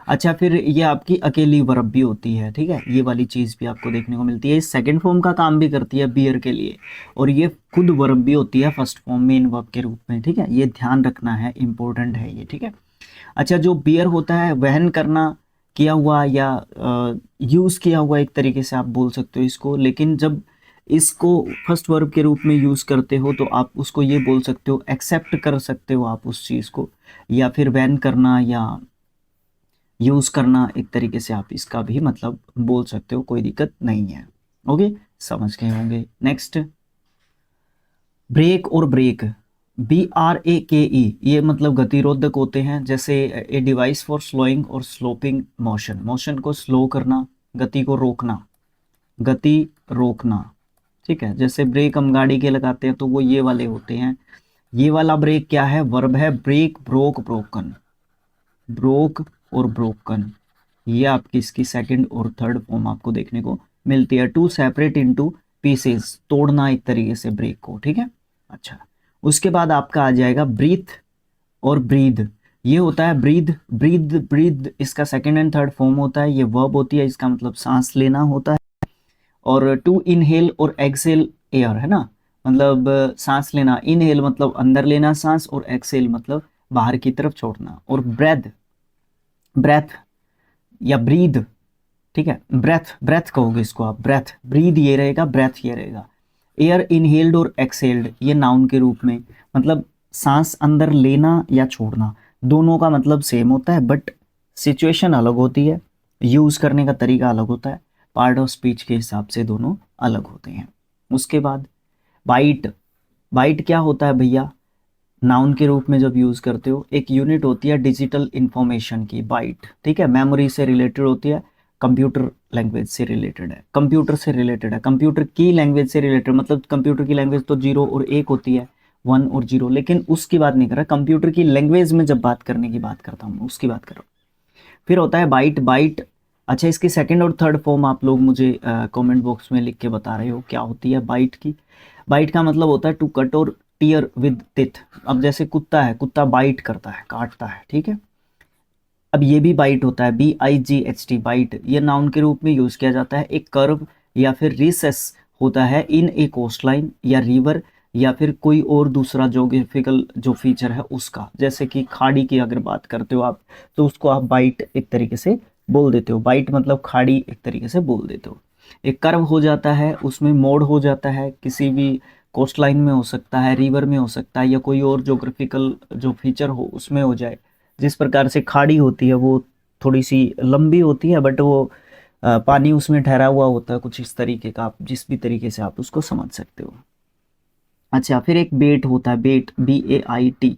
अच्छा, फिर ये आपकी अकेली वर्ब भी होती है, ठीक है, ये वाली चीज़ भी आपको देखने को मिलती है। इस सेकंड फॉर्म का काम भी करती है बियर के लिए, और ये खुद वर्ब भी होती है फर्स्ट फॉर्म मेन वर्ब के रूप में, ठीक है, ये ध्यान रखना है, इंपॉर्टेंट है ये, ठीक है। अच्छा, जो बियर होता है वहन करना, किया हुआ या यूज़ किया हुआ, एक तरीके से आप बोल सकते हो इसको, लेकिन जब इसको फर्स्ट वर्ब के रूप में यूज़ करते हो तो आप उसको ये बोल सकते हो, एक्सेप्ट कर सकते हो आप उस चीज़ को, या फिर वहन करना या यूज़ करना, एक तरीके से आप इसका भी मतलब बोल सकते हो, कोई दिक्कत नहीं है। ओके, समझ गए होंगे। नेक्स्ट, ब्रेक और ब्रेक, BRAKE, ये मतलब गतिरोधक होते हैं, जैसे ए डिवाइस फॉर स्लोइंग और स्लोपिंग मोशन, मोशन को स्लो करना, गति को रोकना, गति रोकना, ठीक है। जैसे ब्रेक हम गाड़ी के लगाते हैं तो वो ये वाले होते हैं। ये वाला ब्रेक क्या है, वर्ब है, ब्रेक, ब्रोक, ब्रोकन, ब्रोक और ब्रोकन, ये आपकी इसकी सेकंड और थर्ड फॉर्म आपको देखने को मिलती है। टू सेपरेट इनटू पीसेस, तोड़ना एक तरीके से ब्रेक को, ठीक है। अच्छा, उसके बाद आपका आ जाएगा ब्रीथ और ब्रीद, ये होता है ब्रीद, ब्रीद, ब्रीद इसका सेकंड एंड थर्ड फॉर्म होता है, ये वर्ब होती है, इसका मतलब सांस लेना होता है। और टू इनहेल और एक्सेल एयर, है ना, मतलब सांस लेना, इनहेल मतलब अंदर लेना सांस, और एक्सेल मतलब बाहर की तरफ छोड़ना। और ब्रेथ, ब्रेथ या ब्रीद, ठीक है, ब्रेथ, ब्रेथ कहोगे इसको आप, ब्रेथ, ब्रीद ये रहेगा, ब्रेथ ये रहेगा। एयर इनहेल्ड और एक्सेल्ड, ये नाउन के रूप में, मतलब सांस अंदर लेना या छोड़ना, दोनों का मतलब सेम होता है, बट सिचुएशन अलग होती है, यूज़ करने का तरीका अलग होता है, पार्ट ऑफ स्पीच के हिसाब से दोनों अलग होते हैं। उसके बाद बाइट, बाइट क्या होता है भैया, नाउन के रूप में जब यूज़ करते हो, एक यूनिट होती है डिजिटल इंफॉर्मेशन की, बाइट, ठीक है, मेमोरी से रिलेटेड होती है, कंप्यूटर लैंग्वेज से रिलेटेड है, कंप्यूटर से रिलेटेड है, कंप्यूटर की लैंग्वेज से रिलेटेड, मतलब कंप्यूटर की लैंग्वेज तो 0 और 1 होती है, 1 और 0, लेकिन उसकी बात नहीं कर रहा, कंप्यूटर की लैंग्वेज में जब बात करने की बात करता हूँ उसकी बात कर रहा हूँ। फिर होता है बाइट, बाइट। अच्छा, इसकी सेकंड और थर्ड फॉर्म आप लोग मुझे कमेंट बॉक्स में लिख के बता रहे हो क्या होती है बाइट की। बाइट का मतलब होता है टू कट और टीयर विद टिथ, अब जैसे कुत्ता है, कुत्ता बाइट करता है, काटता है, ठीक है। अब ये भी बाइट होता है, BIGHT, बाइट, ये नाउन के रूप में यूज़ किया जाता है, एक कर्व या फिर रिसेस होता है इन ए कोस्टलाइन या रिवर, या फिर कोई और दूसरा जोग्राफिकल जो फीचर है उसका, जैसे कि खाड़ी की अगर बात करते हो आप तो उसको आप बाइट एक तरीके से बोल देते हो, बाइट मतलब खाड़ी एक तरीके से बोल देते हो। एक कर्व हो जाता है, उसमें मोड़ हो जाता है, किसी भी कोस्ट लाइन में हो सकता है, रिवर में हो सकता है, या कोई और जोग्राफिकल जो फीचर हो उसमें हो जाए। जिस प्रकार से खाड़ी होती है वो थोड़ी सी लंबी होती है, बट वो पानी उसमें ठहरा हुआ होता है, कुछ इस तरीके का, आप जिस भी तरीके से आप उसको समझ सकते हो। अच्छा, फिर एक बेट होता है, बेट, BAIT,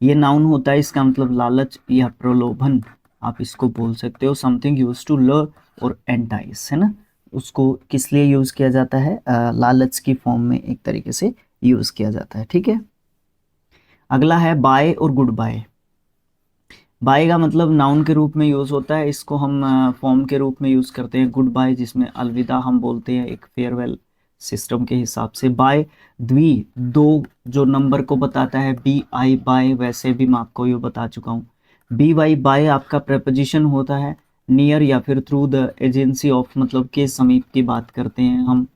ये नाउन होता है, इसका मतलब लालच या प्रलोभन, आप इसको बोल सकते हो, समथिंग यूज टू लर और एंटाइस, है ना, उसको किस लिए यूज़ किया जाता है, लालच की फॉर्म में एक तरीके से यूज़ किया जाता है, ठीक है। अगला है बाय और गुड बाय। बाय का मतलब नाउन के रूप में यूज़ होता है, इसको हम फॉर्म के रूप में यूज़ करते हैं, गुड बाय जिसमें अलविदा हम बोलते हैं एक फेयरवेल सिस्टम के हिसाब से। बाय द्वि, दो जो नंबर को बताता है, BI बाय, वैसे भी मैं आपको ये बता चुका हूँ। BY बाय आपका प्रेपोजिशन होता है, नियर या फिर थ्रू द एजेंसी ऑफ, मतलब के समीप की बात करते हैं हम,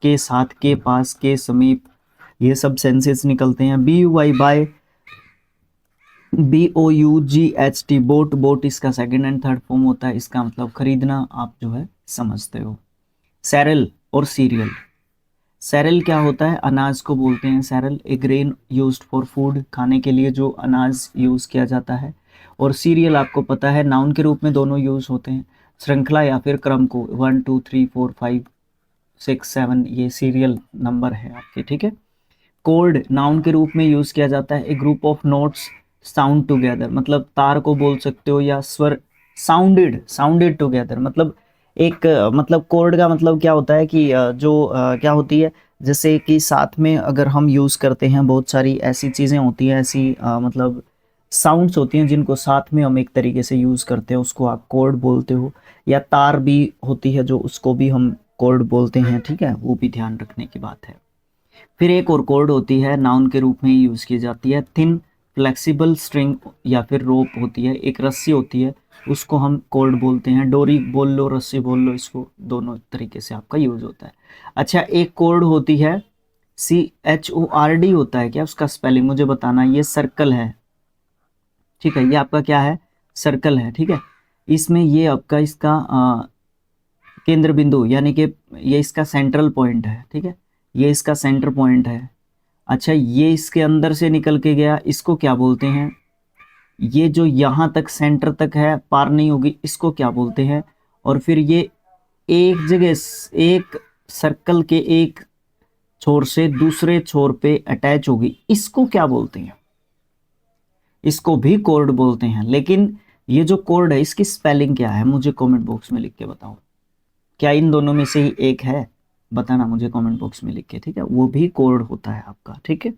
के साथ, के पास, के समीप, ये सब सेंसेस निकलते हैं। B U Y buy, BOUGHT bought, bought इसका सेकंड एंड थर्ड फॉर्म होता है, इसका मतलब खरीदना, आप जो है समझते हो। सैरल और सीरियल, सैरल क्या होता है, अनाज को बोलते हैं cereal, a grain used for food, खाने के लिए जो अनाज यूज किया जाता है। और सीरियल आपको पता है नाउन के रूप में दोनों यूज होते हैं, श्रृंखला या फिर क्रम को, 1 2 3 4 5 6 7 ये सीरियल नंबर है आपके, ठीक है। कोड नाउन के रूप में यूज किया जाता है, a group of notes sound together, मतलब तार को बोल सकते हो, या स्वर, साउंडेड, साउंडेड टुगेदर, मतलब एक मतलब कोड का मतलब क्या होता है कि क्या होती है, जैसे कि साथ में अगर हम यूज करते हैं, बहुत सारी ऐसी चीजें होती हैं, ऐसी मतलब साउंड्स होती हैं जिनको साथ में हम एक तरीके से यूज करते हैं, उसको आप कोड बोलते हो। या तार भी होती है जो, उसको भी हम कोड बोलते हैं, ठीक है, वो भी ध्यान रखने की बात है। फिर एक और कोड होती है, नाउन के रूप में ही यूज़ की जाती है, थिन फ्लेक्सिबल स्ट्रिंग या फिर रोप होती है, एक रस्सी होती है, उसको हम कोड बोलते हैं। डोरी बोल लो, रस्सी बोल लो, इसको दोनों तरीके से आपका यूज़ होता है। अच्छा, एक कोड होती है, CHORD होता है क्या उसका स्पेलिंग मुझे बताना, ये सर्कल है, ठीक है, ये आपका क्या है, सर्कल है, ठीक है। इसमें ये आपका इसका केंद्र बिंदु, यानी कि ये इसका सेंट्रल पॉइंट है, ठीक है, ये इसका सेंटर पॉइंट है। अच्छा, ये इसके अंदर से निकल के गया, इसको क्या बोलते हैं, ये जो यहाँ तक सेंटर तक है, पार नहीं होगी, इसको क्या बोलते हैं। और फिर ये एक जगह, एक सर्कल के एक छोर से दूसरे छोर पे अटैच होगी, इसको क्या बोलते हैं, इसको भी कोड बोलते हैं। लेकिन ये जो कोड है, इसकी स्पेलिंग क्या है, मुझे कमेंट बॉक्स में लिख के बताओ। क्या इन दोनों में से ही एक है, बताना मुझे कमेंट बॉक्स में लिख के, ठीक है, वो भी कोड होता है आपका, ठीक है।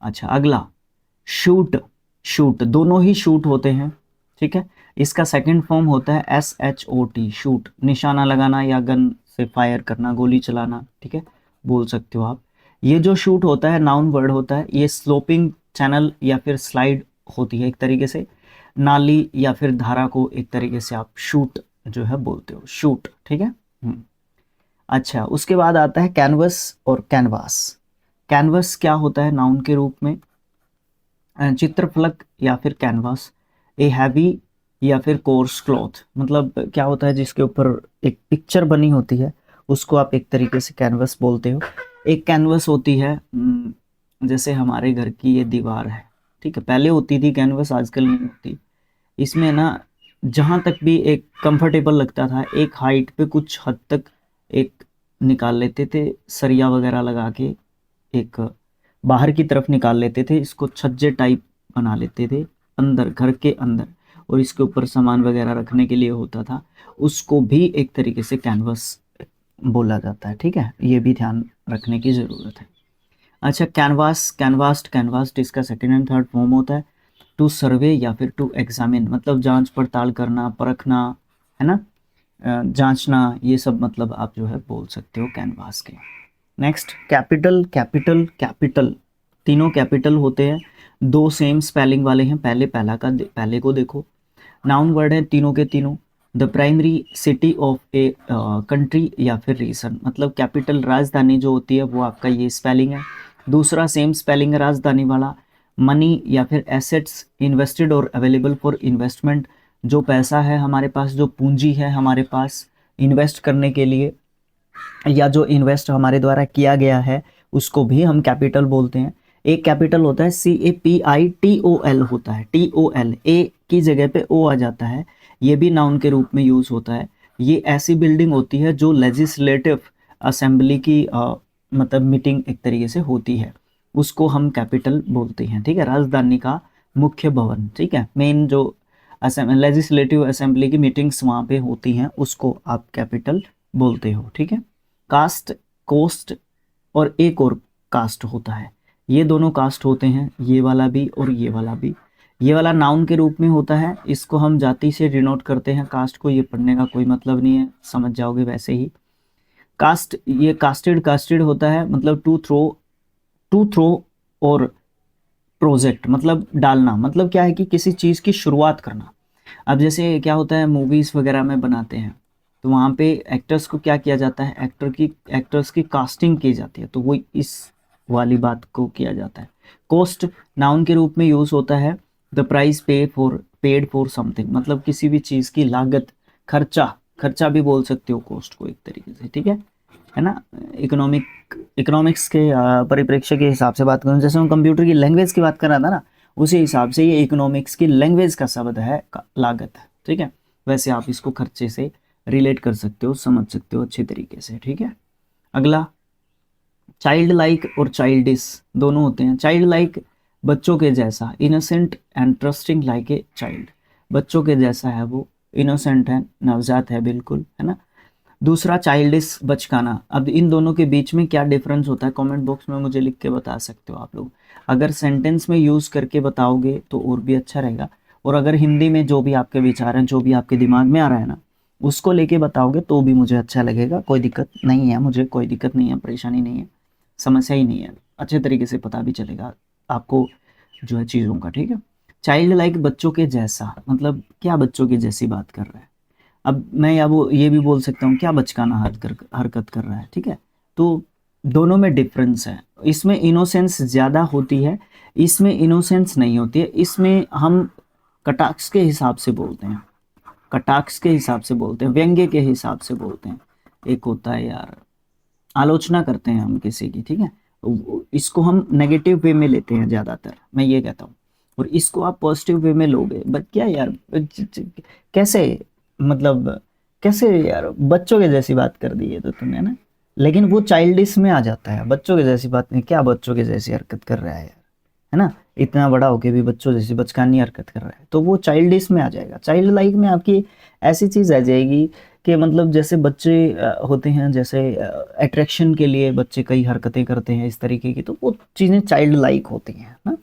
अच्छा, अगला शूट, शूट दोनों ही शूट होते हैं, ठीक है। इसका सेकंड फॉर्म होता है SHOT, शूट, निशाना लगाना या गन से फायर करना, गोली चलाना, ठीक है, बोल सकते हो आप। ये जो शूट होता है नाउन वर्ड होता है, ये स्लोपिंग चैनल या फिर स्लाइड होती है, एक तरीके से नाली या फिर धारा को एक तरीके से आप शूट जो है बोलते हो, शूट, ठीक है। अच्छा, उसके बाद आता है कैनवस और कैनवास। कैनवस क्या होता है नाउन के रूप में, चित्रफलक या फिर कैनवास, ए हैवी या फिर कोर्स क्लॉथ, मतलब क्या होता है जिसके ऊपर एक पिक्चर बनी होती है, उसको आप एक तरीके से कैनवस बोलते हो। एक कैनवस होती है जैसे हमारे घर की ये दीवार है, ठीक है, पहले होती थी कैनवस, आजकल नहीं होती। इसमें ना जहाँ तक भी एक कंफर्टेबल लगता था, एक हाइट पे कुछ हद तक एक निकाल लेते थे, सरिया वगैरह लगा के एक बाहर की तरफ निकाल लेते थे, इसको छज्जे टाइप बना लेते थे अंदर, घर के अंदर, और इसके ऊपर सामान वगैरह रखने के लिए होता था, उसको भी एक तरीके से कैनवस बोला जाता है, ठीक है, ये भी ध्यान रखने की ज़रूरत है। अच्छा, कैनवास, कैनवास्ड, कैनवास्ड इसका सेकंड एंड थर्ड फॉर्म होता है, टू सर्वे या फिर टू एग्जामिन, मतलब जांच पड़ताल करना, परखना, है ना, जांचना, ये सब मतलब आप जो है बोल सकते हो कैनवास के। नेक्स्ट, कैपिटल, कैपिटल, कैपिटल, तीनों कैपिटल होते हैं, दो सेम स्पेलिंग वाले हैं, पहले को देखो, नाउन वर्ड है तीनों के तीनों। The primary city of a country या फिर रीजन, मतलब कैपिटल राजधानी जो होती है वो आपका ये स्पेलिंग है। दूसरा सेम स्पेलिंग है राजधानी वाला। मनी या फिर एसेट्स, इन्वेस्टेड और अवेलेबल फॉर इन्वेस्टमेंट, जो पैसा है हमारे पास, जो पूंजी है हमारे पास इन्वेस्ट करने के लिए, या जो इन्वेस्ट हमारे द्वारा किया गया है, उसको भी हम कैपिटल बोलते हैं। एक कैपिटल होता है CAPITOL होता है, TOL, ए की जगह पे ओ आ जाता है, ये भी नाउन के रूप में यूज होता है। ये ऐसी बिल्डिंग होती है जो लेजिस्लेटिव असेंबली की मतलब मीटिंग एक तरीके से होती है, उसको हम कैपिटल बोलते हैं, ठीक है, राजधानी का मुख्य भवन, ठीक है, मेन जो लेजिस्लेटिव असेंबली की मीटिंग्स वहाँ पे होती हैं, उसको आप कैपिटल बोलते हो, ठीक है। कास्ट, कोस्ट और एक और कास्ट होता है, ये दोनों कास्ट होते हैं, ये वाला भी और ये वाला भी। ये वाला नाउन के रूप में होता है, इसको हम जाति से डिनोट करते हैं, कास्ट को ये पढ़ने का कोई मतलब नहीं है, समझ जाओगे वैसे ही। कास्ट, ये कास्टेड, कास्टेड होता है मतलब टू थ्रो और प्रोजेक्ट, मतलब डालना, मतलब क्या है कि किसी चीज़ की शुरुआत करना। अब जैसे क्या होता है मूवीज़ वगैरह में बनाते हैं, तो वहाँ पे एक्टर्स को क्या किया जाता है, एक्टर्स की कास्टिंग की जाती है, तो वो इस वाली बात को किया जाता है। कॉस्ट नाउन के रूप में यूज़ होता है, the price paid for something, मतलब किसी भी चीज़ की लागत, खर्चा भी बोल सकते हो कॉस्ट को एक तरीके से, ठीक है ना। इकोनॉमिक्स के परिप्रेक्ष्य के हिसाब से बात करूँ, जैसे हम कंप्यूटर की लैंग्वेज की बात कर रहा था ना, उसी हिसाब से ये इकोनॉमिक्स की लैंग्वेज का शब्द है लागत, ठीक है। वैसे आप इसको खर्चे से रिलेट कर सकते हो, समझ सकते हो अच्छे तरीके से, ठीक है। अगला चाइल्ड लाइक और चाइल्डिश दोनों होते हैं। चाइल्ड लाइक बच्चों के जैसा, innocent and trusting like a child, बच्चों के जैसा है वो, इनोसेंट है, नवजात है बिल्कुल, है ना। दूसरा चाइल्डिश, बचकाना। अब इन दोनों के बीच में क्या डिफरेंस होता है, कमेंट बॉक्स में मुझे लिख के बता सकते हो आप लोग। अगर सेंटेंस में यूज़ करके बताओगे तो और भी अच्छा रहेगा, और अगर हिंदी में जो भी आपके विचार हैं, जो भी आपके दिमाग में आ रहा है ना, उसको लेके बताओगे तो भी मुझे अच्छा लगेगा, कोई दिक्कत नहीं है, मुझे कोई दिक्कत नहीं है, परेशानी नहीं है, समस्या ही नहीं है, अच्छे तरीके से पता भी चलेगा आपको जो है चीज़ों का, ठीक है। चाइल्ड लाइक बच्चों के जैसा, मतलब क्या बच्चों के जैसी बात कर रहा है। अब मैं या वो ये भी बोल सकता हूँ क्या बचकाना हरकत कर रहा है, ठीक है। तो दोनों में डिफरेंस है, इसमें इनोसेंस ज़्यादा होती है, इसमें इनोसेंस नहीं होती है। इसमें हम कटाक्ष के हिसाब से बोलते हैं, कटाक्ष के हिसाब से बोलते हैं, व्यंग्य के हिसाब से बोलते हैं। एक होता है यार, आलोचना करते हैं हम किसी की, ठीक है, इसको हम नेगेटिव वे में लेते हैं ज़्यादातर, मैं ये कहता हूँ। और इसको आप पॉजिटिव वे में लोगे, बट क्या यार कैसे, मतलब कैसे यार बच्चों के जैसी बात कर दी है तो तुमने ना, लेकिन वो चाइल्डिश में आ जाता है, बच्चों के जैसी बात नहीं, क्या बच्चों के जैसी हरकत कर रहा है यार, है ना, इतना बड़ा होके भी बच्चों जैसी बचकानी हरकत कर रहा है, तो वो चाइल्डिश में आ जाएगा। चाइल्ड लाइक में आपकी ऐसी चीज़ आ जाएगी कि मतलब जैसे बच्चे होते हैं, जैसे अट्रैक्शन के लिए बच्चे कई हरकतें करते हैं इस तरीके की, तो वो चीज़ें चाइल्ड लाइक होती हैं ना।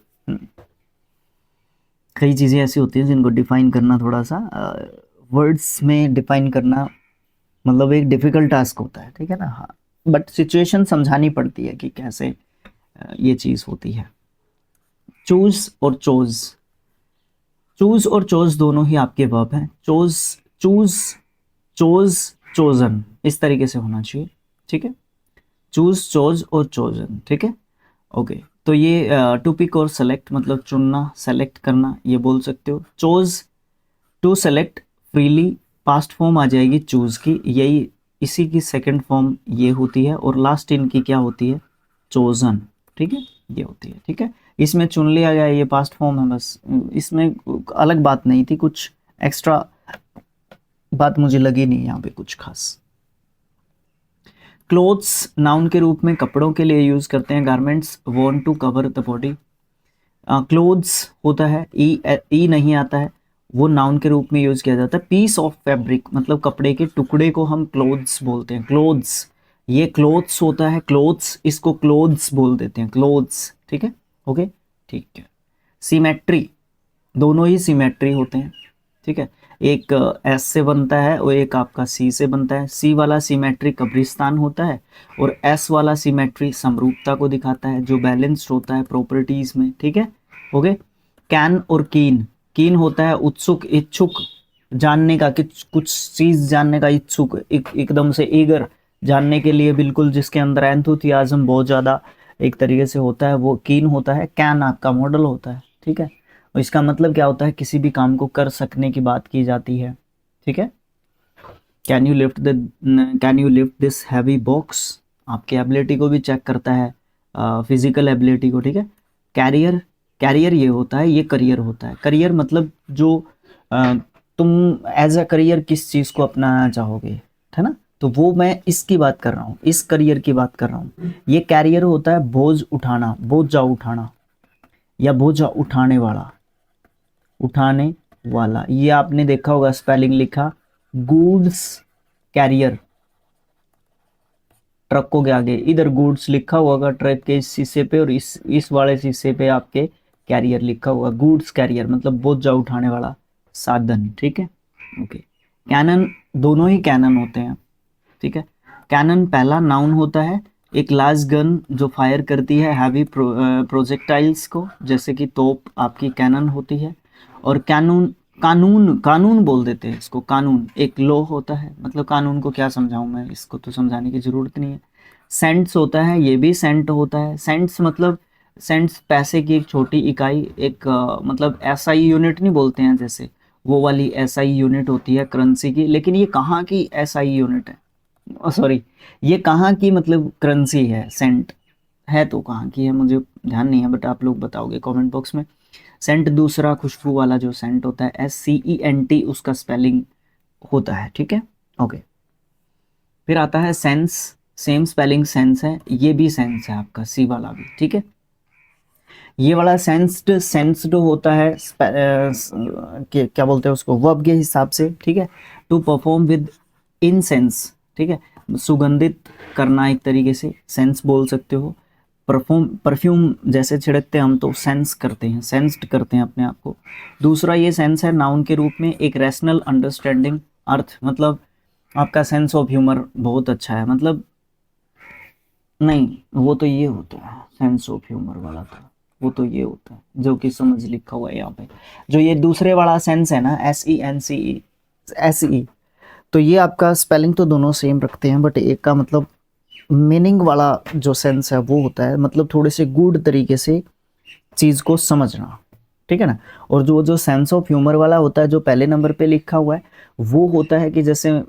कई चीज़ें ऐसी होती हैं जिनको डिफाइन करना थोड़ा सा वर्ड्स में डिफाइन करना मतलब एक डिफ़िकल्ट टास्क होता है, ठीक है ना। हाँ, बट सिचुएशन समझानी पड़ती है कि कैसे ये चीज़ होती है। चूज़ और चोज़, चूज़ और चोज़ दोनों ही आपके वर्ब हैं। चूज़, चोज़, चोज़न, इस तरीके से होना चाहिए, ठीक है। चूज़, चोज़ और चोज़न, ठीक है, ओके। तो ये टू पिक और सेलेक्ट, मतलब चुनना, सेलेक्ट करना, ये बोल सकते हो। Chose, to select freely, past form आ जाएगी चूज़ की, यही इसी की सेकंड फॉर्म ये होती है, और लास्ट इनकी क्या होती है, चोज़न, ठीक है, ये होती है, ठीक है। इसमें चुन लिया गया, ये पास्ट फॉर्म है, बस इसमें अलग बात नहीं थी, कुछ एक्स्ट्रा बात मुझे लगी नहीं यहाँ पे कुछ खास। क्लोथ्स नाउन के रूप में कपड़ों के लिए यूज करते हैं, गारमेंट्स वॉन्ट to cover the body. Clothes होता है, ई नहीं आता है, वो नाउन के रूप में यूज किया जाता है। पीस ऑफ फैब्रिक, मतलब कपड़े के टुकड़े को हम क्लोथ्स बोलते हैं, क्लोथ्स, ये क्लोथ्स होता है, क्लोथ्स, इसको क्लोथ्स बोल देते हैं, क्लोथ्स, ठीक है, ओके, ठीक है। सिमेट्री, दोनों ही सिमेट्री होते हैं, ठीक है, एक एस से बनता है और एक आपका सी से बनता है। सी वाला सिमेट्री कब्रिस्तान होता है, और एस वाला सिमेट्री समरूपता को दिखाता है, जो बैलेंस्ड होता है प्रॉपर्टीज में, ठीक है, ओके। कैन और कीन, कीन होता है उत्सुक, इच्छुक, जानने का, कि कुछ चीज जानने का इच्छुक, एकदम से ईगर, जानने के लिए बिल्कुल, जिसके अंदर एंथुसियाज्म बहुत ज़्यादा एक तरीके से होता है, वो कीन होता है। कैन आपका मॉडल होता है, ठीक है, और इसका मतलब क्या होता है, किसी भी काम को कर सकने की बात की जाती है, ठीक है। Can you lift this heavy box, आपकी एबिलिटी को भी चेक करता है, फिजिकल एबिलिटी को, ठीक है। कैरियर, कैरियर ये होता है, ये करियर होता है। करियर मतलब जो तुम एज अ करियर किस चीज़ को अपनाना चाहोगे, है ना, तो वो मैं इसकी बात कर रहा हूँ, इस करियर की बात कर रहा हूँ। ये कैरियर होता है बोझ उठाना, बोझा उठाना, या बोझा उठाने वाला, उठाने वाला। ये आपने देखा होगा स्पेलिंग लिखा, गुड्स कैरियर, ट्रकों के आगे इधर गुड्स लिखा हुआ होगा ट्रक के इस शीशे पे, और इस वाले शीशे पे आपके कैरियर लिखा हुआ। गुड्स कैरियर मतलब बोझा उठाने वाला साधन, ठीक है, ओके। कैनन, दोनों ही कैनन होते हैं, ठीक है। कैनन पहला नाउन होता है, एक लार्ज गन जो फायर करती है हैवी प्रोजेक्टाइल्स को, जैसे कि तोप आपकी कैनन होती है। और कैनून, कानून, कानून बोल देते हैं इसको, कानून एक लॉ होता है, मतलब कानून को क्या समझाऊं मैं, इसको तो समझाने की ज़रूरत नहीं है। सेंट्स होता है, ये भी सेंट होता है। सेंट्स मतलब, सेंट्स पैसे की एक छोटी इकाई, एक मतलब एसआई यूनिट नहीं बोलते हैं जैसे, वो वाली एसआई यूनिट होती है करेंसी की। लेकिन ये कहाँ की एसआई यूनिट है, सॉरी, ये कहाँ की मतलब करेंसी है, सेंट है तो कहाँ की है मुझे ध्यान नहीं है, बट आप लोग बताओगे कमेंट बॉक्स में। सेंट दूसरा खुशबू वाला जो सेंट होता है, SCENT उसका स्पेलिंग होता है, ठीक है, ओके। फिर आता है सेंस, सेम स्पेलिंग सेंस है, ये भी सेंस है आपका, सी वाला भी, ठीक है। ये वाला सेंस्ड, सेंस्ड होता है क्या बोलते हैं उसको, वर्ब के हिसाब से, ठीक है। टू परफॉर्म विद इनसेंस, ठीक है, सुगंधित करना एक तरीके से सेंस बोल सकते हो। परफ्यूम, परफ्यूम जैसे छिड़कते हैं हम तो सेंस करते हैं, सेंस्ड करते हैं अपने आप को। दूसरा ये सेंस है नाउन के रूप में, एक रैशनल अंडरस्टैंडिंग, अर्थ मतलब आपका सेंस ऑफ ह्यूमर बहुत अच्छा है, मतलब नहीं, वो तो ये होता है सेंस ऑफ ह्यूमर वाला, तो वो तो ये होता है जो कि समझ लिखा हुआ है यहाँ पे। जो ये दूसरे वाला सेंस है ना, SENCE, SE, तो ये आपका स्पेलिंग तो दोनों सेम रखते हैं, बट एक का मतलब मीनिंग वाला जो सेंस है वो होता है मतलब थोड़े से गुड तरीके से चीज़ को समझना, ठीक है ना। और जो जो सेंस ऑफ ह्यूमर वाला होता है जो पहले नंबर पे लिखा हुआ है, वो होता है कि जैसे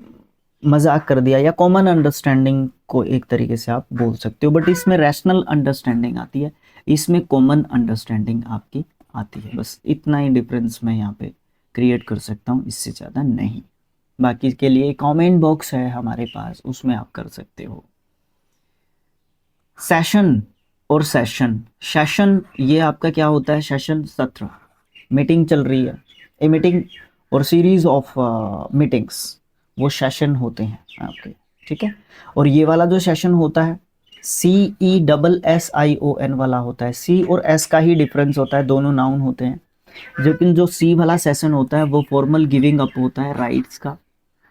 मजाक कर दिया, या कॉमन अंडरस्टैंडिंग को एक तरीके से आप बोल सकते हो, बट इसमें रैशनल अंडरस्टैंडिंग आती है, इसमें कॉमन अंडरस्टैंडिंग आपकी आती है। बस इतना ही डिफरेंस मैं यहाँ पे क्रिएट कर सकता हूँ, इससे ज़्यादा नहीं। बाकी के लिए कमेंट बॉक्स है हमारे पास, उसमें आप कर सकते हो। सेशन और सेशन, सेशन ये आपका क्या होता है, सेशन सत्र, मीटिंग चल रही है, ए मीटिंग और सीरीज ऑफ मीटिंग्स, वो सेशन होते हैं आपके, ठीक है। और ये वाला जो सेशन होता है, CESSION वाला होता है, सी और एस का ही डिफरेंस होता है, दोनों नाउन होते हैं। लेकिन जो सी वाला सेशन होता है वो फॉर्मल गिविंग अप होता है राइट्स का,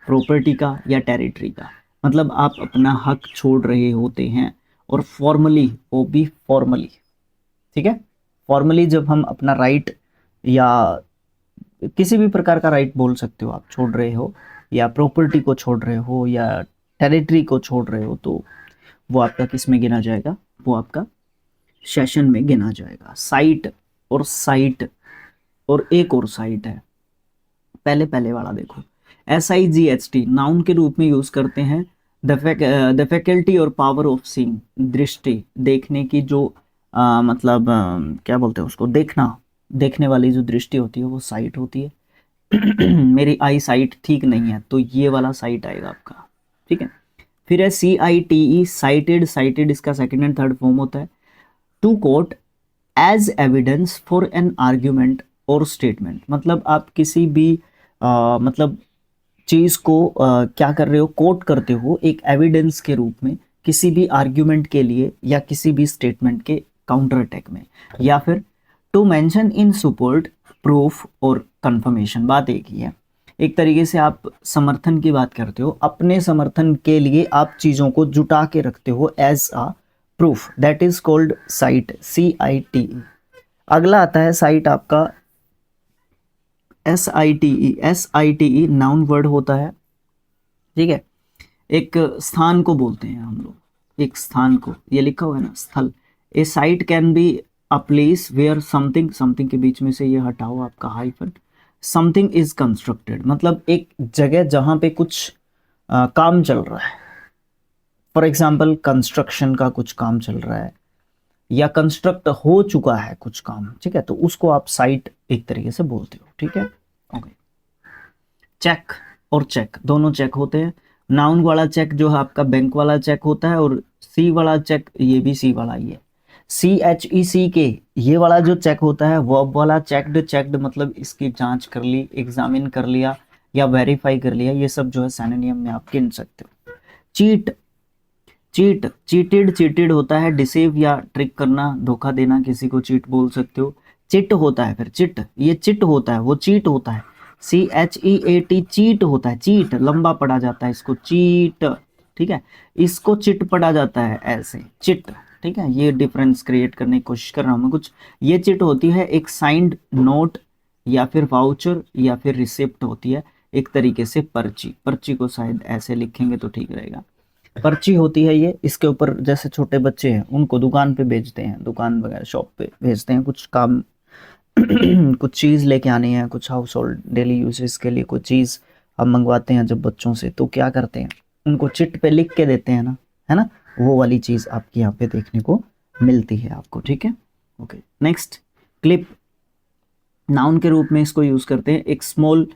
प्रॉपर्टी का या टेरिटरी का, मतलब आप अपना हक छोड़ रहे होते हैं। और फॉर्मली, वो भी फॉर्मली, ठीक है। फॉर्मली जब हम अपना राइट या किसी भी प्रकार का राइट बोल सकते हो आप, छोड़ रहे हो, या प्रॉपर्टी को छोड़ रहे हो, या टेरिटरी को छोड़ रहे हो, तो वो आपका किस में गिना जाएगा, वो आपका सेशन में गिना जाएगा। साइट और साइट, और एक और साइट है, पहले पहले वाला देखो, SIGHT नाउन के रूप में यूज करते हैं। द फैकल्टी और पावर ऑफ सीइंग, दृष्टि, देखने की जो मतलब क्या बोलते हैं उसको, देखना, देखने वाली जो दृष्टि होती है वो साइट होती है। मेरी आई साइट ठीक नहीं है, तो ये वाला साइट आएगा आपका, ठीक है। फिर है CITE, साइटेड, साइटेड इसका सेकंड एंड थर्ड फॉर्म होता है। To quote as evidence for an argument और स्टेटमेंट, मतलब आप किसी भी मतलब चीज को क्या कर रहे हो, कोट करते हो एक एविडेंस के रूप में किसी भी आर्ग्यूमेंट के लिए या किसी भी स्टेटमेंट के काउंटर अटैक में, या फिर to mention in support, proof और कंफर्मेशन, बात एक ही है। एक तरीके से आप समर्थन की बात करते हो, अपने समर्थन के लिए आप चीज़ों को जुटा के रखते हो as a proof, that is called cite, CITE। अगला आता है साइट आपका SITE नाउन वर्ड होता है, ठीक है। एक स्थान को बोलते हैं हम लोग, एक स्थान को, ये लिखा हुआ है ना स्थल। A site can be a place where something, something के बीच में से ये हटाओ आपका हाइफन, समथिंग इज कंस्ट्रक्टेड, मतलब एक जगह जहाँ पे कुछ काम चल रहा है। फॉर एग्जाम्पल कंस्ट्रक्शन का कुछ काम चल रहा है, या कंस्ट्रक्ट हो चुका है कुछ काम, ठीक है, तो उसको आप साइट एक तरीके से बोलते हो, ठीक है, ओके। चेक और चेक दोनों चेक होते हैं। नाउन वाला चेक जो है आपका बैंक वाला चेक होता है, और सी वाला चेक ये भी सी वाला ही है, CHECK, ये वाला जो चेक होता है वर्ब वाला। चेक्ड, चेक्ड मतलब इसकी जांच कर ली, एग्जामिन कर लिया या वेरीफाई कर लिया, ये सब जो है सिनोनिम में आप गिन सकते हो। चीट, चीट, चीटेड, चीटेड होता है डिसेव या ट्रिक करना, धोखा देना, किसी को चीट बोल सकते हो। चिट होता है, फिर चिट, ये चिट होता है, वो चीट होता है, CHEAT, चीट होता है, चीट लंबा पड़ा जाता है इसको, चीट, ठीक है, इसको चिट पड़ा जाता है ऐसे, चिट, ठीक है। ये डिफरेंस क्रिएट करने की कोशिश कर रहा हूँ मैं कुछ। ये चिट होती है एक साइंड नोट या फिर वाउचर या फिर रिसिप्ट होती है, एक तरीके से पर्ची। पर्ची को शायद ऐसे लिखेंगे तो ठीक रहेगा। पर्ची होती है ये, इसके ऊपर जैसे छोटे बच्चे हैं उनको दुकान पे भेजते हैं, दुकान वगैरह शॉप पे भेजते हैं, कुछ काम कुछ चीज़ लेके आनी है, कुछ हाउस होल्ड डेली यूजेस के लिए कुछ चीज़ हम मंगवाते हैं जब बच्चों से, तो क्या करते हैं उनको चिट पे लिख के देते हैं ना, है ना, वो वाली चीज़ आपकी यहाँ पे देखने को मिलती है आपको, ठीक है। ओके, नेक्स्ट क्लिप, नाउन के रूप में इसको यूज़ करते हैं। एक small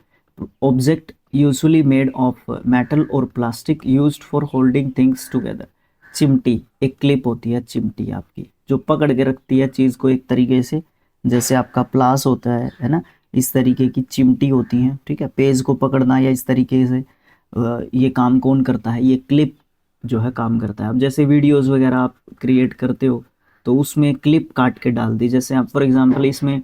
object usually made of metal और plastic used for holding things together. चिमटी, एक क्लिप होती है चिमटी आपकी, जो पकड़ के रखती है चीज़ को एक तरीके से, जैसे आपका प्लास होता है ना, इस तरीके की चिमटी होती हैं, ठीक है। पेज को पकड़ना या इस तरीके से ये काम कौन करता है, ये क्लिप जो है काम करता है। अब जैसे वीडियोस वगैरह आप क्रिएट करते हो तो उसमें क्लिप काट के डाल दी, जैसे आप फॉर एग्जांपल इसमें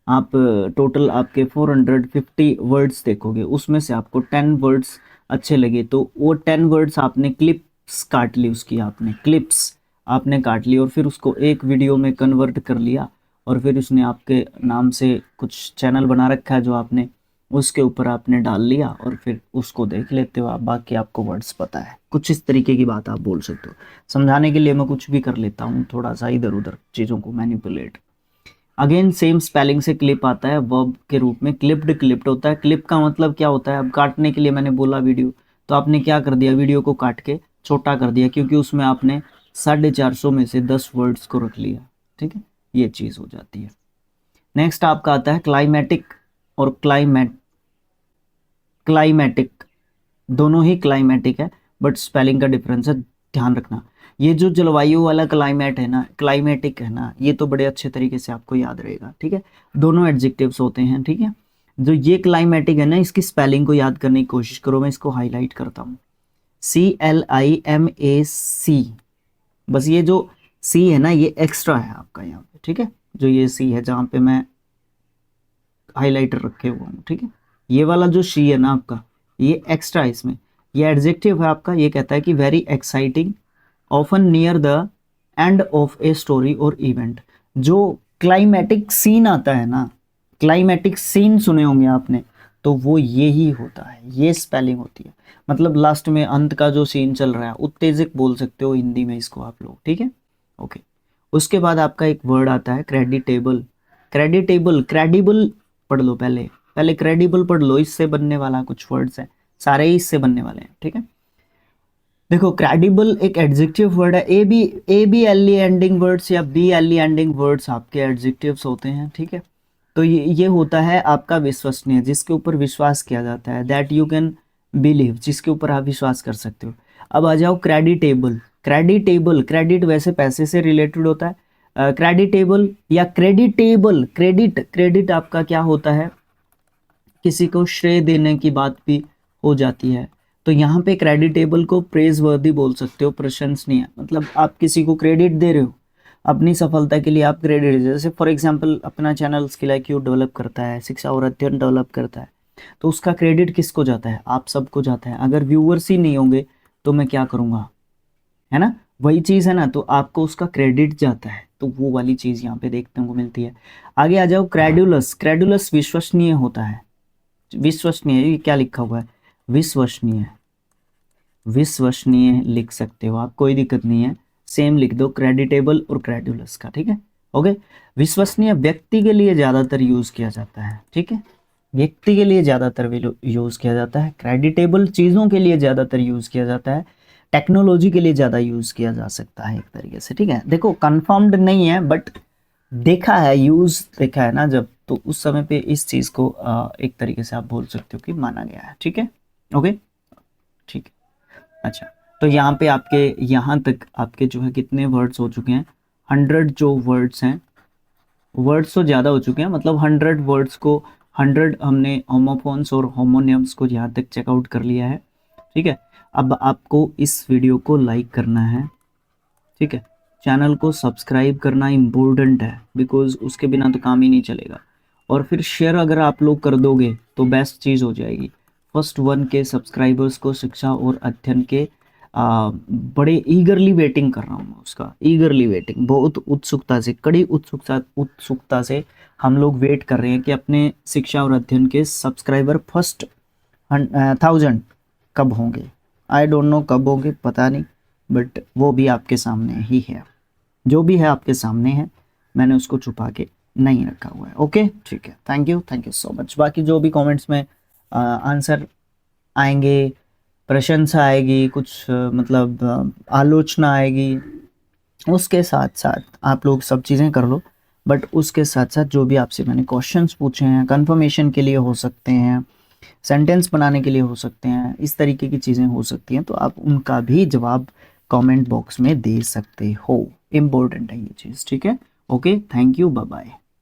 आप टोटल आपके 450 वर्ड्स देखोगे, उसमें से आपको 10 वर्ड्स अच्छे लगे तो वो 10 वर्ड्स आपने क्लिप्स काट ली, उसकी आपने क्लिप्स आपने काट ली और फिर उसको एक वीडियो में कन्वर्ट कर लिया, और फिर उसने आपके नाम से कुछ चैनल बना रखा है जो आपने उसके ऊपर आपने डाल लिया और फिर उसको देख लेते हो आप, बाकी आपको वर्ड्स पता है। कुछ इस तरीके की बात आप बोल सकते हो। समझाने के लिए मैं कुछ भी कर लेता हूँ, थोड़ा सा इधर उधर चीज़ों को मैनिपुलेट। अगेन सेम स्पेलिंग से क्लिप आता है वर्ब के रूप में, क्लिप्ड क्लिप्ड होता है। क्लिप का मतलब क्या होता है, अब काटने के लिए मैंने बोला वीडियो, तो आपने क्या कर दिया, वीडियो को काट के छोटा कर दिया, क्योंकि उसमें आपने 450 में से 10 वर्ड्स को रख लिया, ठीक है, ये चीज़ हो जाती है। नेक्स्ट आपका आता है क्लाइमेटिक और क्लाइमेटिक, दोनों ही क्लाइमेटिक है बट स्पेलिंग का डिफरेंस है, ध्यान रखना। ये जो जलवायु वाला क्लाइमेट है ना, क्लाइमेटिक है ना, ये तो बड़े अच्छे तरीके से आपको याद रहेगा, ठीक है। दोनों एडजेक्टिव्स होते हैं, ठीक है। जो ये क्लाइमेटिक है ना, इसकी स्पेलिंग को याद करने की कोशिश करो, मैं इसको हाईलाइट करता हूँ, CLIMAC। बस ये जो सी है ना, ये एक्स्ट्रा है आपका यहाँ पे, ठीक है। जो ये सी है जहाँ पे मैं हाईलाइटर रखे हुआ हूँ, ठीक है, ये वाला जो सी है ना आपका, ये एक्स्ट्रा है इसमें। ये एडजेक्टिव है आपका, ये कहता है कि very exciting, often near the end of a story और इवेंट। जो क्लाइमेटिक सीन आता है ना, क्लाइमेटिक सीन सुने होंगे आपने, तो वो ये ही होता है, ये स्पेलिंग होती है, मतलब लास्ट में अंत का जो सीन चल रहा है, उत्तेजक बोल सकते हो हिंदी में इसको आप लोग, ठीक है। ओके, उसके बाद आपका एक वर्ड आता है क्रेडिटेबल। क्रेडिटेबल, क्रेडिबल पढ़ लो, पहले पहले क्रेडिबल पढ़ लो, इससे बनने वाला कुछ वर्ड्स है, सारे ही इससे बनने वाले हैं, ठीक है। देखो क्रेडिबल एक एडजेक्टिव वर्ड है, A B L E ending words या B L E ending words आपके एडजेक्टिव्स होते हैं, ठीक है। तो ये होता है आपका विश्वसनीय, जिसके ऊपर विश्वास किया जाता है, दैट यू कैन बिलीव, जिसके ऊपर आप विश्वास कर सकते हो। अब आ जाओ क्रेडिटेबल। क्रेडिटेबल, क्रेडिट वैसे पैसे से रिलेटेड होता है, क्रेडिटेबल या क्रेडिटेबल, क्रेडिट, क्रेडिट आपका क्या होता है, किसी को श्रेय देने की बात भी हो जाती है। तो यहाँ पे क्रेडिटेबल को प्रेज वर्दी बोल सकते हो, प्रशंसनीय, मतलब आप किसी को क्रेडिट दे रहे हो, अपनी सफलता के लिए आप क्रेडिट, जैसे फॉर एग्जांपल अपना चैनल स्किल IQ डेवलप करता है, शिक्षा और अध्ययन डेवलप करता है, तो उसका क्रेडिट किसको जाता है, आप सबको जाता है। अगर व्यूअर्स ही नहीं होंगे तो मैं क्या करूँगा, है ना, वही चीज़ है ना, तो आपको उसका क्रेडिट जाता है, तो वो वाली चीज़ यहाँ पे देखने को मिलती है। आगे आ जाओ क्रेडुलस। क्रेडुलस विश्वसनीय होता है, विश्वसनीय, ये क्या लिखा हुआ है, विश्वसनीय, विश्वसनीय लिख सकते हो आप, कोई दिक्कत नहीं है, सेम लिख दो क्रेडिटेबल और क्रेडुलस का, ठीक है। ओके, विश्वसनीय व्यक्ति के लिए ज़्यादातर यूज़ किया जाता है, ठीक है, व्यक्ति के लिए ज़्यादातर यूज़ किया जाता है। क्रेडिटेबल चीज़ों के लिए ज़्यादातर यूज़ किया जाता है, टेक्नोलॉजी के लिए ज़्यादा यूज़ किया जा सकता है एक तरीके से, ठीक है। देखो कन्फर्म्ड नहीं है बट देखा है, यूज़ देखा है ना जब, तो उस समय पे इस चीज़ को एक तरीके से आप बोल सकते हो कि माना गया है, ठीक है। ओके, ठीक है। अच्छा, तो यहाँ पे आपके यहाँ तक आपके जो है कितने वर्ड्स हो चुके हैं, 100 जो वर्ड्स हैं, वर्ड्स तो ज़्यादा हो चुके हैं, मतलब 100 वर्ड्स को 100 हमने होमोफोन्स और होमोनियम्स को यहाँ तक चेकआउट कर लिया है, ठीक है। अब आपको इस वीडियो को लाइक करना है, ठीक है, चैनल को सब्सक्राइब करना इम्पोर्टेंट है, बिकॉज उसके बिना तो काम ही नहीं चलेगा, और फिर शेयर अगर आप लोग कर दोगे तो बेस्ट चीज़ हो जाएगी। फर्स्ट 1 के सब्सक्राइबर्स को शिक्षा और अध्ययन के बड़े ईगरली वेटिंग कर रहा हूँ मैं उसका, ईगरली वेटिंग, बहुत उत्सुकता से, कड़ी उत्सुकता से हम लोग वेट कर रहे हैं कि अपने शिक्षा और अध्ययन के सब्सक्राइबर फर्स्ट 1000 कब होंगे। आई डोंट नो कब होंगे, पता नहीं, बट वो भी आपके सामने ही है, जो भी है आपके सामने है, मैंने उसको छुपा के नहीं रखा हुआ है। ओके, ठीक है, थैंक यू सो मच। बाकी जो भी कमेंट्स में आंसर आएंगे, प्रशंसा आएगी, कुछ मतलब आलोचना आएगी, उसके साथ साथ आप लोग सब चीज़ें कर लो, बट उसके साथ साथ जो भी आपसे मैंने क्वेश्चंस पूछे हैं, कंफर्मेशन के लिए हो सकते हैं, सेंटेंस बनाने के लिए हो सकते हैं, इस तरीके की चीज़ें हो सकती हैं, तो आप उनका भी जवाब कमेंट बॉक्स में दे सकते हो। इम्पोर्टेंट है ये चीज़, ठीक है। Okay, thank you, bye bye.